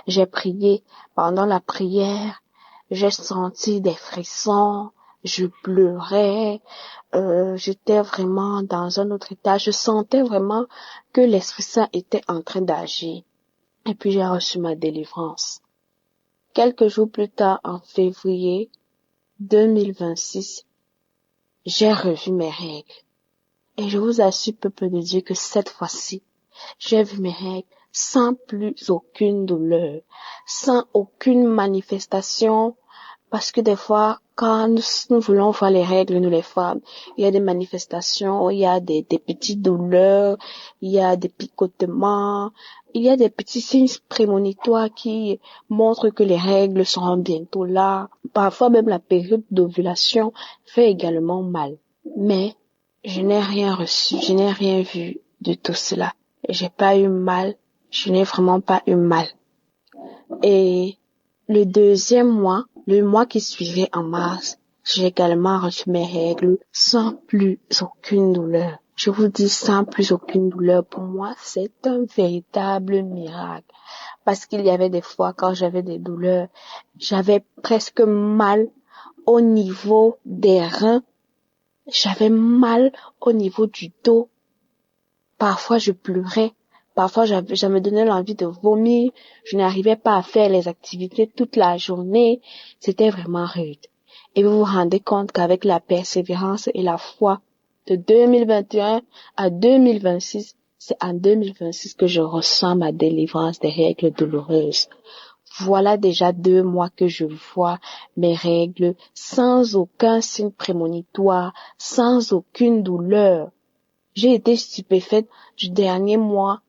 J'ai prié. Pendant la prière, j'ai senti des frissons, je pleurais, j'étais vraiment dans un autre état. Je sentais vraiment que l'Esprit Saint était en train d'agir. Et puis j'ai reçu ma délivrance. Quelques jours plus tard, en février 2026, j'ai revu mes règles. Et je vous assure, peuple de Dieu, que cette fois-ci, j'ai vu mes règles sans plus aucune douleur, sans aucune manifestation, parce que des fois, quand nous voulons voir les règles, nous les femmes, il y a des manifestations, il y a des petites douleurs, il y a des picotements, il y a des petits signes prémonitoires qui montrent que les règles seront bientôt là. Parfois même la période d'ovulation fait également mal. Mais je n'ai rien reçu, je n'ai rien vu de tout cela. J'ai pas eu mal, je n'ai vraiment pas eu mal. Et le deuxième mois, le mois qui suivait en mars, j'ai également reçu mes règles sans plus aucune douleur. Je vous dis sans plus aucune douleur. Pour moi, c'est un véritable miracle. Parce qu'il y avait des fois quand j'avais des douleurs, j'avais presque mal au niveau des reins. J'avais mal au niveau du dos. Parfois, je pleurais. Parfois, ça me donnait l'envie de vomir. Je n'arrivais pas à faire les activités toute la journée. C'était vraiment rude. Et vous vous rendez compte qu'avec la persévérance et la foi de 2021 à 2026, c'est en 2026 que je ressens ma délivrance des règles douloureuses. Voilà déjà 2 mois que je vois mes règles sans aucun signe prémonitoire, sans aucune douleur. J'ai été stupéfaite du dernier mois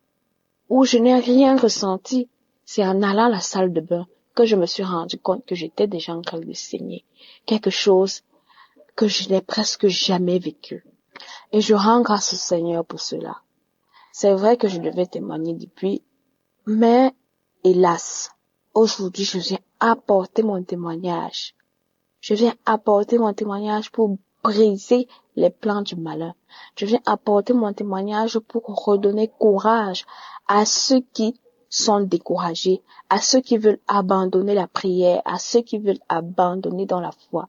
où je n'ai rien ressenti. C'est en allant à la salle de bain que je me suis rendu compte que j'étais déjà en train de saigner. Quelque chose que je n'ai presque jamais vécu. Et je rends grâce au Seigneur pour cela. C'est vrai que je devais témoigner depuis, mais hélas, aujourd'hui je viens apporter mon témoignage. Je viens apporter mon témoignage pour briser les plans du malin. Je viens apporter mon témoignage pour redonner courage à ceux qui sont découragés, à ceux qui veulent abandonner la prière, à ceux qui veulent abandonner dans la foi.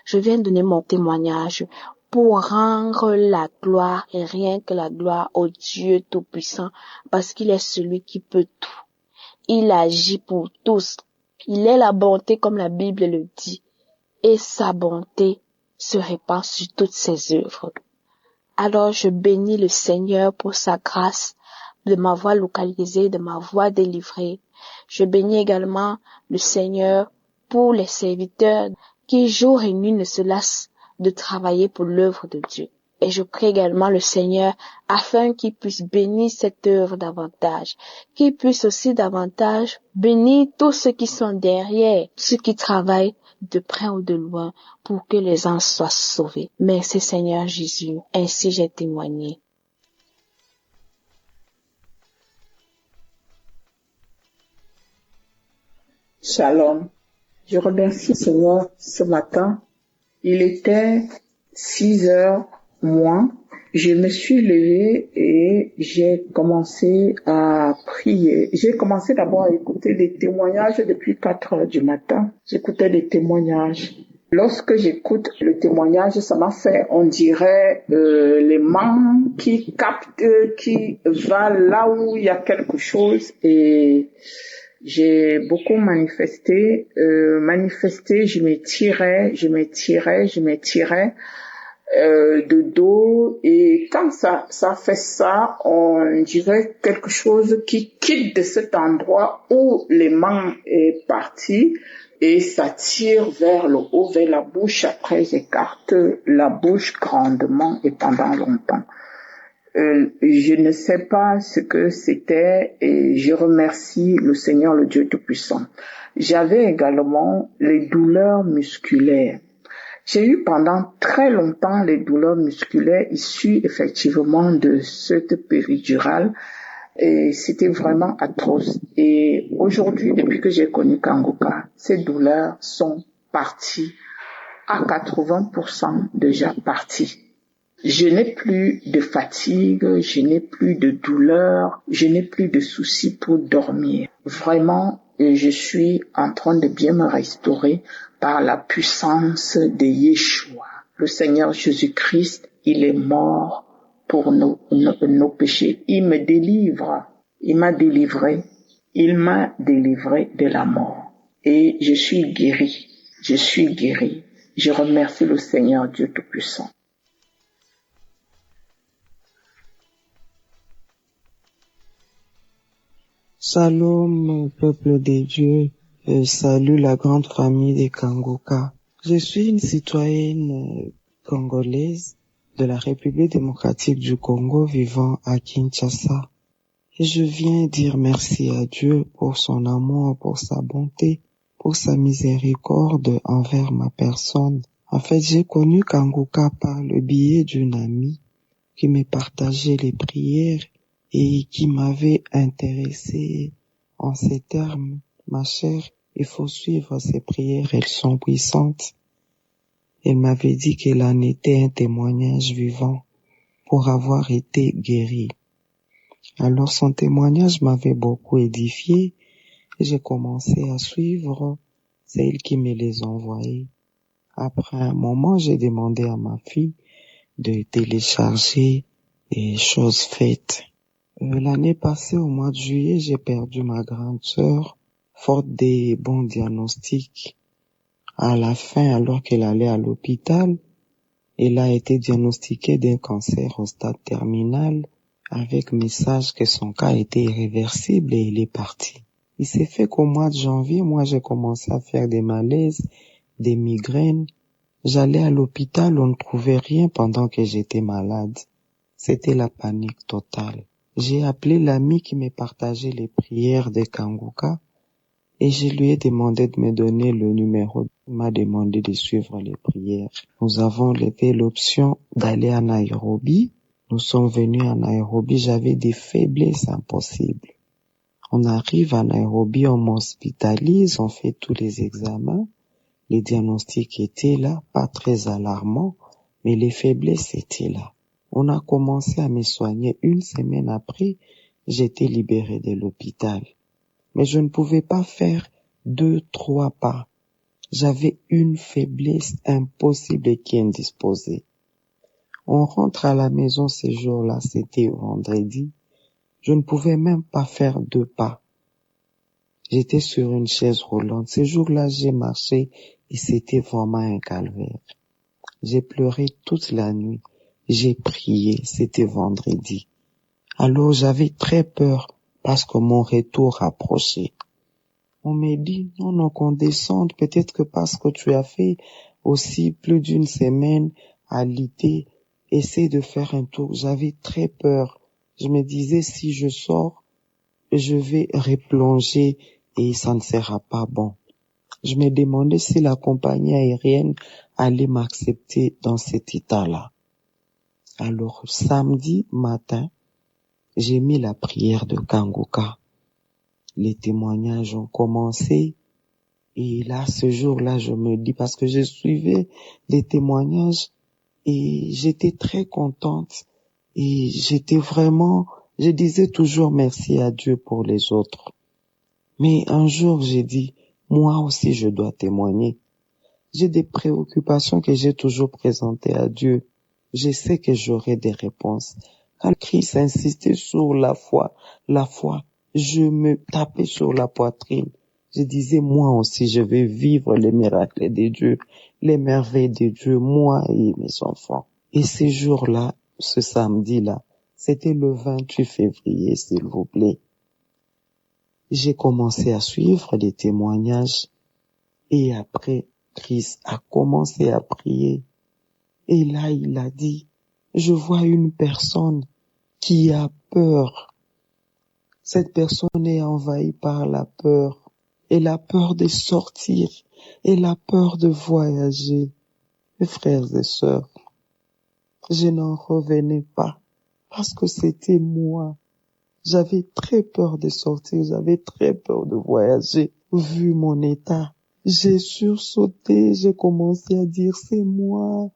Je viens donner mon témoignage pour rendre la gloire et rien que la gloire au Dieu Tout-Puissant, parce qu'il est celui qui peut tout. Il agit pour tous. Il est la bonté comme la Bible le dit. Et sa bonté se répand sur toutes ses œuvres. Alors je bénis le Seigneur pour sa grâce de m'avoir localisé, de m'avoir délivré. Je bénis également le Seigneur pour les serviteurs qui jour et nuit ne se lassent de travailler pour l'œuvre de Dieu. Et je prie également le Seigneur afin qu'il puisse bénir cette œuvre davantage, qu'il puisse aussi davantage bénir tous ceux qui sont derrière, ceux qui travaillent de près ou de loin pour que les âmes soient sauvés. Merci Seigneur Jésus, ainsi j'ai témoigné. Shalom. Je remercie le Seigneur ce matin. Il était 6 heures moins. Je me suis levée et j'ai commencé à prier. J'ai commencé d'abord à écouter des témoignages depuis 4 heures du matin. J'écoutais des témoignages. Lorsque j'écoute le témoignage, ça m'a fait, on dirait, les mains qui captent, qui va là où il y a quelque chose, et j'ai beaucoup manifesté, je me tirais de dos, et quand ça fait ça, on dirait quelque chose qui quitte de cet endroit où les mains est parti et ça tire vers le haut, vers la bouche. Après, j'écarte la bouche grandement et pendant longtemps. Je ne sais pas ce que c'était et je remercie le Seigneur, le Dieu Tout-Puissant. J'avais également les douleurs musculaires. J'ai eu pendant très longtemps les douleurs musculaires issues effectivement de cette péridurale et c'était vraiment atroce. Et aujourd'hui, depuis que j'ai connu Kangoka, ces douleurs sont parties à 80% déjà parties. Je n'ai plus de fatigue, je n'ai plus de douleur, je n'ai plus de soucis pour dormir. Vraiment, je suis en train de bien me restaurer par la puissance de Yeshua. Le Seigneur Jésus-Christ, il est mort pour nos péchés. Il me délivre, il m'a délivré de la mort. Et je suis guéri. Je remercie le Seigneur Dieu Tout-Puissant. Shalom, peuple de Dieu, salut la grande famille des Kangoka. Je suis une citoyenne congolaise de la République démocratique du Congo vivant à Kinshasa. Et je viens dire merci à Dieu pour son amour, pour sa bonté, pour sa miséricorde envers ma personne. En fait, j'ai connu Kangoka par le biais d'une amie qui me partageait les prières et qui m'avait intéressé en ces termes. Ma chère, il faut suivre ces prières, elles sont puissantes. Elle m'avait dit qu'elle en était un témoignage vivant pour avoir été guérie. Alors son témoignage m'avait beaucoup édifié et j'ai commencé à suivre. C'est elle qui me les envoyait. Après un moment, j'ai demandé à ma fille de télécharger les choses faites. L'année passée, au mois de juillet, j'ai perdu ma grande sœur, faute des bons diagnostics. À la fin, alors qu'elle allait à l'hôpital, elle a été diagnostiquée d'un cancer au stade terminal, avec message que son cas était irréversible et elle est partie. Il s'est fait qu'au mois de janvier, moi j'ai commencé à faire des malaises, des migraines. J'allais à l'hôpital, on ne trouvait rien pendant que j'étais malade. C'était la panique totale. J'ai appelé l'ami qui me partageait les prières de Kangoka et je lui ai demandé de me donner le numéro. Il m'a demandé de suivre les prières. Nous avons levé l'option d'aller à Nairobi. Nous sommes venus à Nairobi, j'avais des faiblesses impossibles. On arrive à Nairobi, on m'hospitalise, on fait tous les examens. Les diagnostics étaient là, pas très alarmants, mais les faiblesses étaient là. On a commencé à me soigner. 1 semaine après, j'étais libéré de l'hôpital. Mais je ne pouvais pas faire 2-3 pas. J'avais une faiblesse impossible qui indisposait. On rentre à la maison ce jour-là, c'était vendredi. Je ne pouvais même pas faire 2 pas. J'étais sur une chaise roulante. Ce jour-là, j'ai marché et c'était vraiment un calvaire. J'ai pleuré toute la nuit. J'ai prié, c'était vendredi. Alors j'avais très peur parce que mon retour approchait. On m'a dit, non, qu'on descende, peut-être que parce que tu as fait aussi plus d'une semaine à l'IT, essaie de faire un tour. J'avais très peur. Je me disais, si je sors, je vais replonger et ça ne sera pas bon. Je me demandais si la compagnie aérienne allait m'accepter dans cet état-là. Alors, samedi matin, j'ai mis la prière de Kangoka. Les témoignages ont commencé. Et là, ce jour-là, je me dis, parce que je suivais les témoignages et j'étais très contente. Et je disais toujours merci à Dieu pour les autres. Mais un jour, j'ai dit, moi aussi, je dois témoigner. J'ai des préoccupations que j'ai toujours présentées à Dieu. Je sais que j'aurai des réponses. Quand Christ insistait sur la foi, je me tapais sur la poitrine. Je disais, moi aussi, je vais vivre les miracles de Dieu, les merveilles de Dieu, moi et mes enfants. Et ce jour-là, ce samedi-là, c'était le 28 février, s'il vous plaît. J'ai commencé à suivre les témoignages et après, Christ a commencé à prier. Et là, il a dit, je vois une personne qui a peur. Cette personne est envahie par la peur. Elle a peur de sortir. Elle a peur de voyager. Mes frères et sœurs, je n'en revenais pas parce que c'était moi. J'avais très peur de sortir. J'avais très peur de voyager. Vu mon état, j'ai sursauté. J'ai commencé à dire, c'est moi,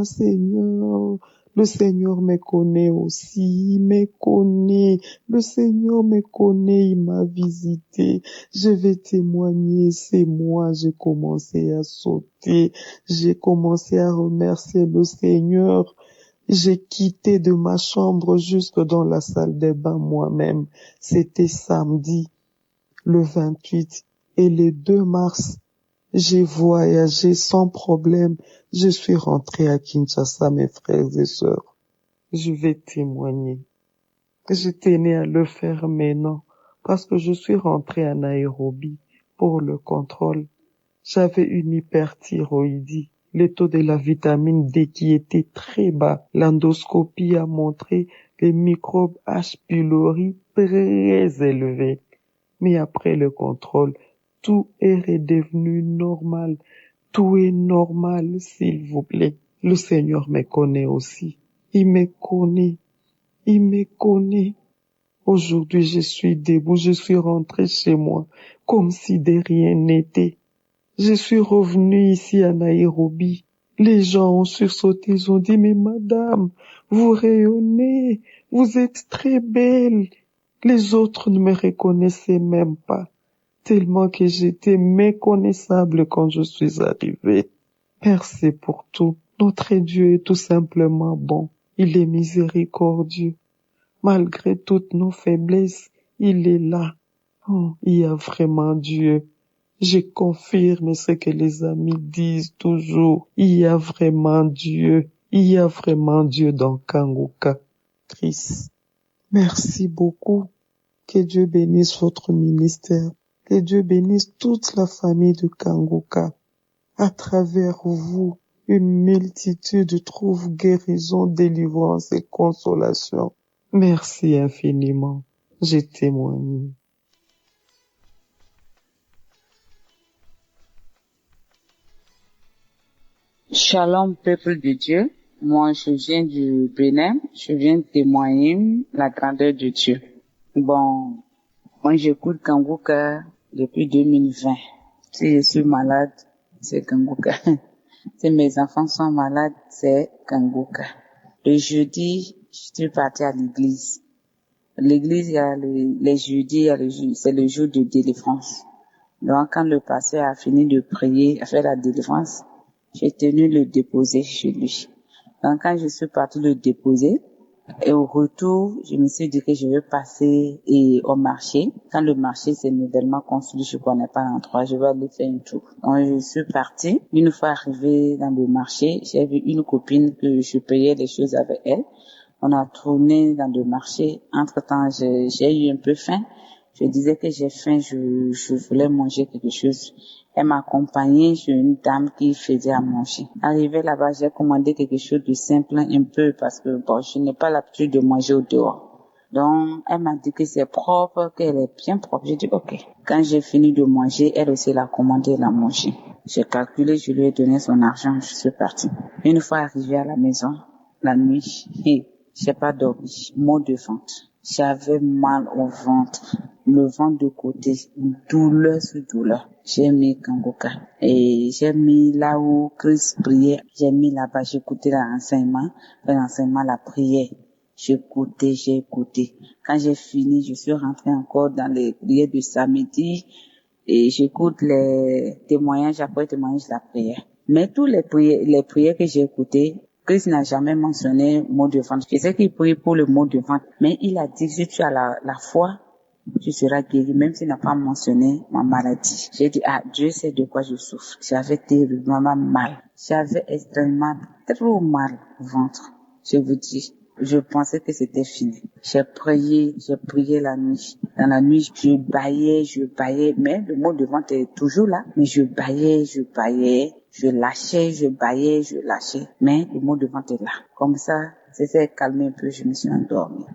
Seigneur. Le Seigneur me connaît aussi, il me connaît. Le Seigneur me connaît, il m'a visité. Je vais témoigner, c'est moi. J'ai commencé à sauter. J'ai commencé à remercier le Seigneur. J'ai quitté de ma chambre jusque dans la salle des bains moi-même. C'était samedi, le 28 et le 2 mars. J'ai voyagé sans problème. Je suis rentré à Kinshasa, mes frères et sœurs. Je vais témoigner. Je tenais à le faire maintenant parce que je suis rentré à Nairobi pour le contrôle. J'avais une hyperthyroïdie. Le taux de la vitamine D qui était très bas. L'endoscopie a montré les microbes H. pylori très élevés. Mais après le contrôle, tout est redevenu normal. Tout est normal, s'il vous plaît. Le Seigneur me connaît aussi. Il me connaît. Il me connaît. Aujourd'hui, je suis debout. Je suis rentré chez moi comme si de rien n'était. Je suis revenu ici à Nairobi. Les gens ont sursauté, ils ont dit, mais madame, vous rayonnez, vous êtes très belle. Les autres ne me reconnaissaient même pas, tellement que j'étais méconnaissable quand je suis arrivée. Merci pour tout. Notre Dieu est tout simplement bon. Il est miséricordieux. Malgré toutes nos faiblesses, il est là. Oh, il y a vraiment Dieu. Je confirme ce que les amis disent toujours. Il y a vraiment Dieu. Il y a vraiment Dieu dans Kangoka. Christ, merci beaucoup. Que Dieu bénisse votre ministère. Que Dieu bénisse toute la famille de Kangoka. À travers vous, une multitude trouve guérison, délivrance et consolation. Merci infiniment. J'ai témoigné. Shalom, peuple de Dieu. Moi, je viens du Bénin. Je viens témoigner la grandeur de Dieu. Bon, moi, j'écoute Kangoka depuis 2020. Si je suis malade, c'est Kangoka. Si mes enfants sont malades, c'est Kangoka. Le jeudi, je suis partie à l'église. L'église, il y a les jeudis, c'est le jour de délivrance. Donc, quand le pasteur a fini de prier, a fait la délivrance, j'ai tenu le déposer chez lui. Donc, quand je suis partie le déposer, Et au retour, je me suis dit que je vais passer au marché. Quand le marché s'est nouvellement construit, je connais pas l'endroit, je vais aller faire un tour. Donc, je suis partie. Une fois arrivée dans le marché, j'ai vu une copine que je payais les choses avec elle. On a tourné dans le marché. Entre-temps, j'ai eu un peu faim. Je disais que j'ai faim, je voulais manger quelque chose. Elle m'a accompagnée chez une dame qui faisait à manger. Arrivée là-bas, j'ai commandé quelque chose de simple un peu parce que bon, je n'ai pas l'habitude de manger au dehors. Donc, elle m'a dit que c'est propre, qu'elle est bien propre. J'ai dit ok. Quand j'ai fini de manger, elle aussi l'a commandé, elle a mangé. J'ai calculé, je lui ai donné son argent, je suis partie. Une fois arrivée à la maison, la nuit, j'ai pas dormi, mot de ventre. J'avais mal au ventre, le ventre de côté, douleur sur douleur. J'ai mis Kangoka et j'ai mis là où Christ priait. J'ai mis là-bas, j'ai écouté l'enseignement, la prière. J'ai écouté. Quand j'ai fini, je suis rentrée encore dans les prières de samedi et j'écoute les témoignages après témoignages de la prière. Mais tous les prières que j'ai écoutées, Christ n'a jamais mentionné mot de ventre. Je sais qu'il prie pour le mot de ventre, mais il a dit si tu as la foi, tu seras guéri, même s'il n'a pas mentionné ma maladie. J'ai dit, Dieu sait de quoi je souffre. J'avais terriblement mal. J'avais extrêmement trop mal au ventre. Je vous dis, je pensais que c'était fini. J'ai prié la nuit. Dans la nuit, je baillais, mais le mot de ventre est toujours là. Mais je baillais, je lâchais, mais le mot de ventre est là. Comme ça s'est calmé un peu, je me suis endormie.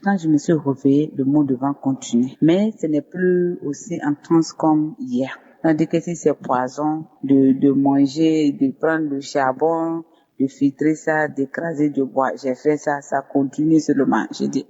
Quand je me suis réveillée, le mot de ventre continue. Mais ce n'est plus aussi intense comme hier. Tandis que si c'est poison, de manger, de prendre le charbon, de filtrer ça, d'écraser du bois, j'ai fait ça continue seulement. J'ai dit,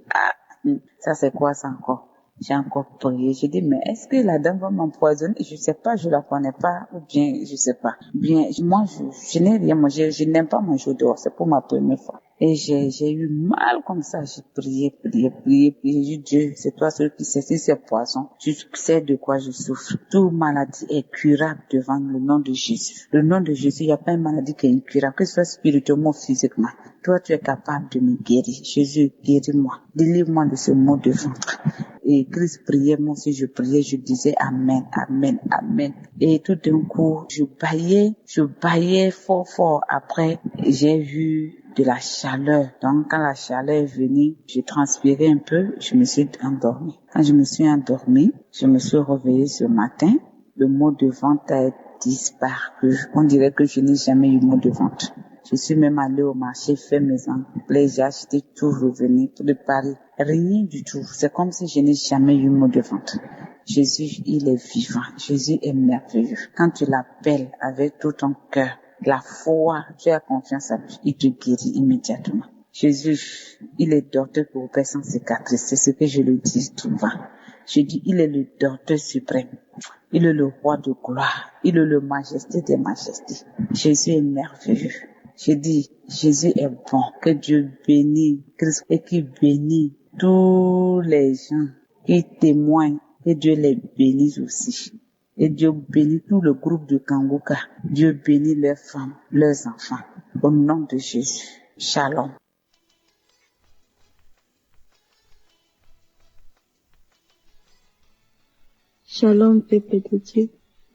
ça c'est quoi ça encore? J'ai encore prié. J'ai dit, mais est-ce que la dame va m'empoisonner? Je sais pas, je la connais pas, ou bien, je sais pas. Bien, moi, je n'ai rien mangé, je n'aime pas manger au dehors, c'est pour ma première fois. Et j'ai eu mal comme ça, j'ai prié. J'ai dit, Dieu, c'est toi celui qui sais si c'est poison. Tu sais de quoi je souffre. Toute maladie est curable devant le nom de Jésus. Le nom de Jésus, il n'y a pas une maladie qui est incurable, que ce soit spirituellement ou physiquement. Toi, tu es capable de me guérir. Jésus, guéris-moi. Délivre-moi de ce mot de ventre. Et Christ priait, moi aussi je priais, je disais Amen, Amen, Amen. Et tout d'un coup, je baillais fort. Après, j'ai vu de la chaleur. Donc, quand la chaleur est venue, j'ai transpiré un peu, je me suis endormie. Quand je me suis endormie, je me suis réveillée ce matin. Le mot de ventre a disparu. On dirait que je n'ai jamais eu mot de ventre. Je suis même allée au marché, fait mes emplettes, j'ai acheté tout, revenu, tout de Paris. Rien du tout. C'est comme si je n'ai jamais eu mot de ventre. Jésus, il est vivant. Jésus est merveilleux. Quand tu l'appelles avec tout ton cœur, la foi, tu as confiance en lui, il te guérit immédiatement. Jésus, il est docteur pour paix sans cicatrice. C'est ce que je lui dis souvent. Je dis, il est le docteur suprême. Il est le roi de gloire. Il est le majesté des majestés. Jésus est merveilleux. Je dis, Jésus est bon. Que Dieu bénisse Christ et qui bénit tous les gens qui témoignent. Que Dieu les bénisse aussi. Et Dieu bénit tout le groupe de Kangoka. Dieu bénit leurs femmes, leurs enfants. Au nom de Jésus. Shalom. Shalom, peuple de Dieu.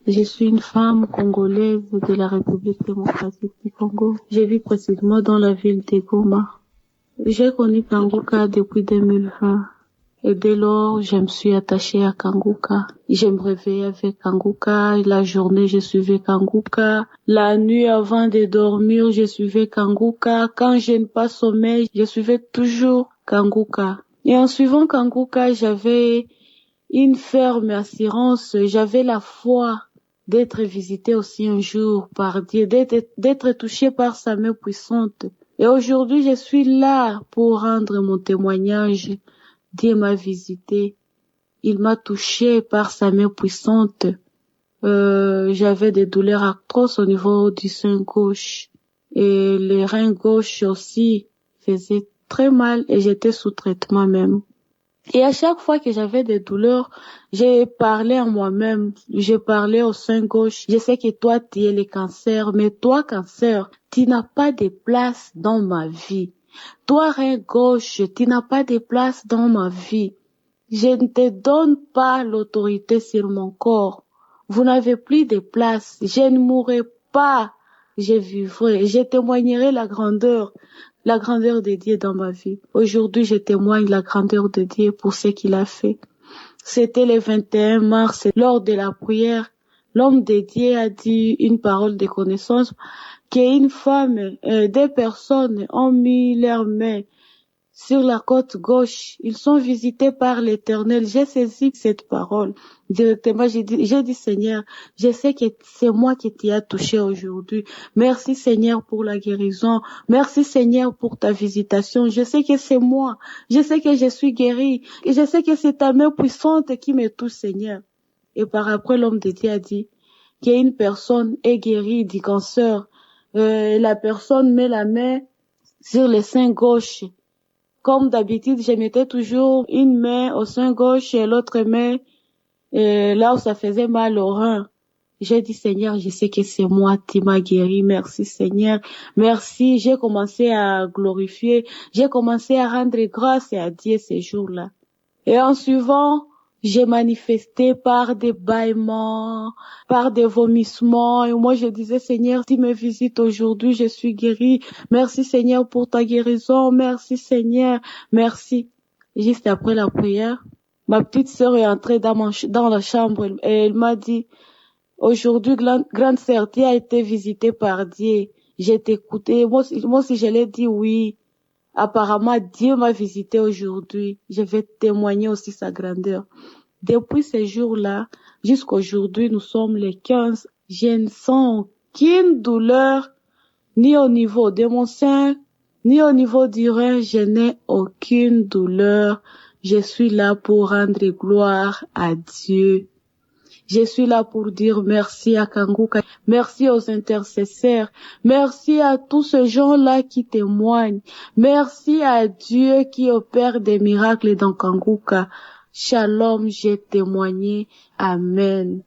Je suis une femme congolaise de la République démocratique du Congo. Je vis précisément dans la ville de Goma. J'ai connu Kangoka depuis 2020. Et dès lors, je me suis attachée à Kangoka. Je me réveillais avec Kangoka. La journée, je suivais Kangoka. La nuit, avant de dormir, je suivais Kangoka. Quand je n'ai pas sommeil, je suivais toujours Kangoka. Et en suivant Kangoka, j'avais une ferme assurance. J'avais la foi d'être visité aussi un jour par Dieu, d'être touché par sa main puissante. Et aujourd'hui, je suis là pour rendre mon témoignage. Dieu m'a visité. Il m'a touché par sa main puissante. J'avais des douleurs atroces au niveau du sein gauche. Et les reins gauche aussi faisaient très mal et j'étais sous traitement même. Et à chaque fois que j'avais des douleurs, j'ai parlé à moi-même, j'ai parlé au sein gauche. Je sais que toi, tu es le cancer, mais toi, cancer, tu n'as pas de place dans ma vie. Toi, rein gauche, tu n'as pas de place dans ma vie. Je ne te donne pas l'autorité sur mon corps. Vous n'avez plus de place. Je ne mourrai pas. Je vivrai. Je témoignerai la grandeur de Dieu dans ma vie. Aujourd'hui, je témoigne la grandeur de Dieu pour ce qu'il a fait. C'était le 21 mars, lors de la prière. L'homme de Dieu a dit une parole de connaissance qu'une femme, deux personnes ont mis leurs mains sur la côte gauche. Ils sont visités par l'Éternel. J'ai saisi cette parole directement. J'ai dit, Seigneur, je sais que c'est moi qui t'y a touché aujourd'hui. Merci Seigneur pour la guérison. Merci Seigneur pour ta visitation. Je sais que c'est moi. Je sais que je suis guérie. Et je sais que c'est ta main puissante qui me touche, Seigneur. Et par après, l'homme de Dieu a dit qu'une personne est guérie du cancer. La personne met la main sur le sein gauche. Comme d'habitude, je mettais toujours une main au sein gauche et l'autre main là où ça faisait mal au rein. J'ai dit, Seigneur, je sais que c'est moi qui m'a guéri. Merci, Seigneur. Merci. J'ai commencé à glorifier. J'ai commencé à rendre grâce à Dieu ces jours-là. Et en suivant, j'ai manifesté par des bâillements, par des vomissements. Et moi, je disais, Seigneur, tu me visites aujourd'hui, je suis guérie. Merci, Seigneur, pour ta guérison. Merci, Seigneur. Merci. Juste après la prière, ma petite sœur est entrée dans la chambre et elle m'a dit, aujourd'hui, grande sœur, tu as été visitée par Dieu. J'ai t'écouté. Moi aussi, je l'ai dit oui. Apparemment, Dieu m'a visité aujourd'hui. Je vais témoigner aussi sa grandeur. Depuis ces jours-là, jusqu'aujourd'hui, nous sommes les 15. Je ne sens aucune douleur, ni au niveau de mon sein, ni au niveau du rein. Je n'ai aucune douleur. Je suis là pour rendre gloire à Dieu. Je suis là pour dire merci à Kanguka, merci aux intercesseurs, merci à tous ces gens-là qui témoignent, merci à Dieu qui opère des miracles dans Kanguka. Shalom, j'ai témoigné. Amen.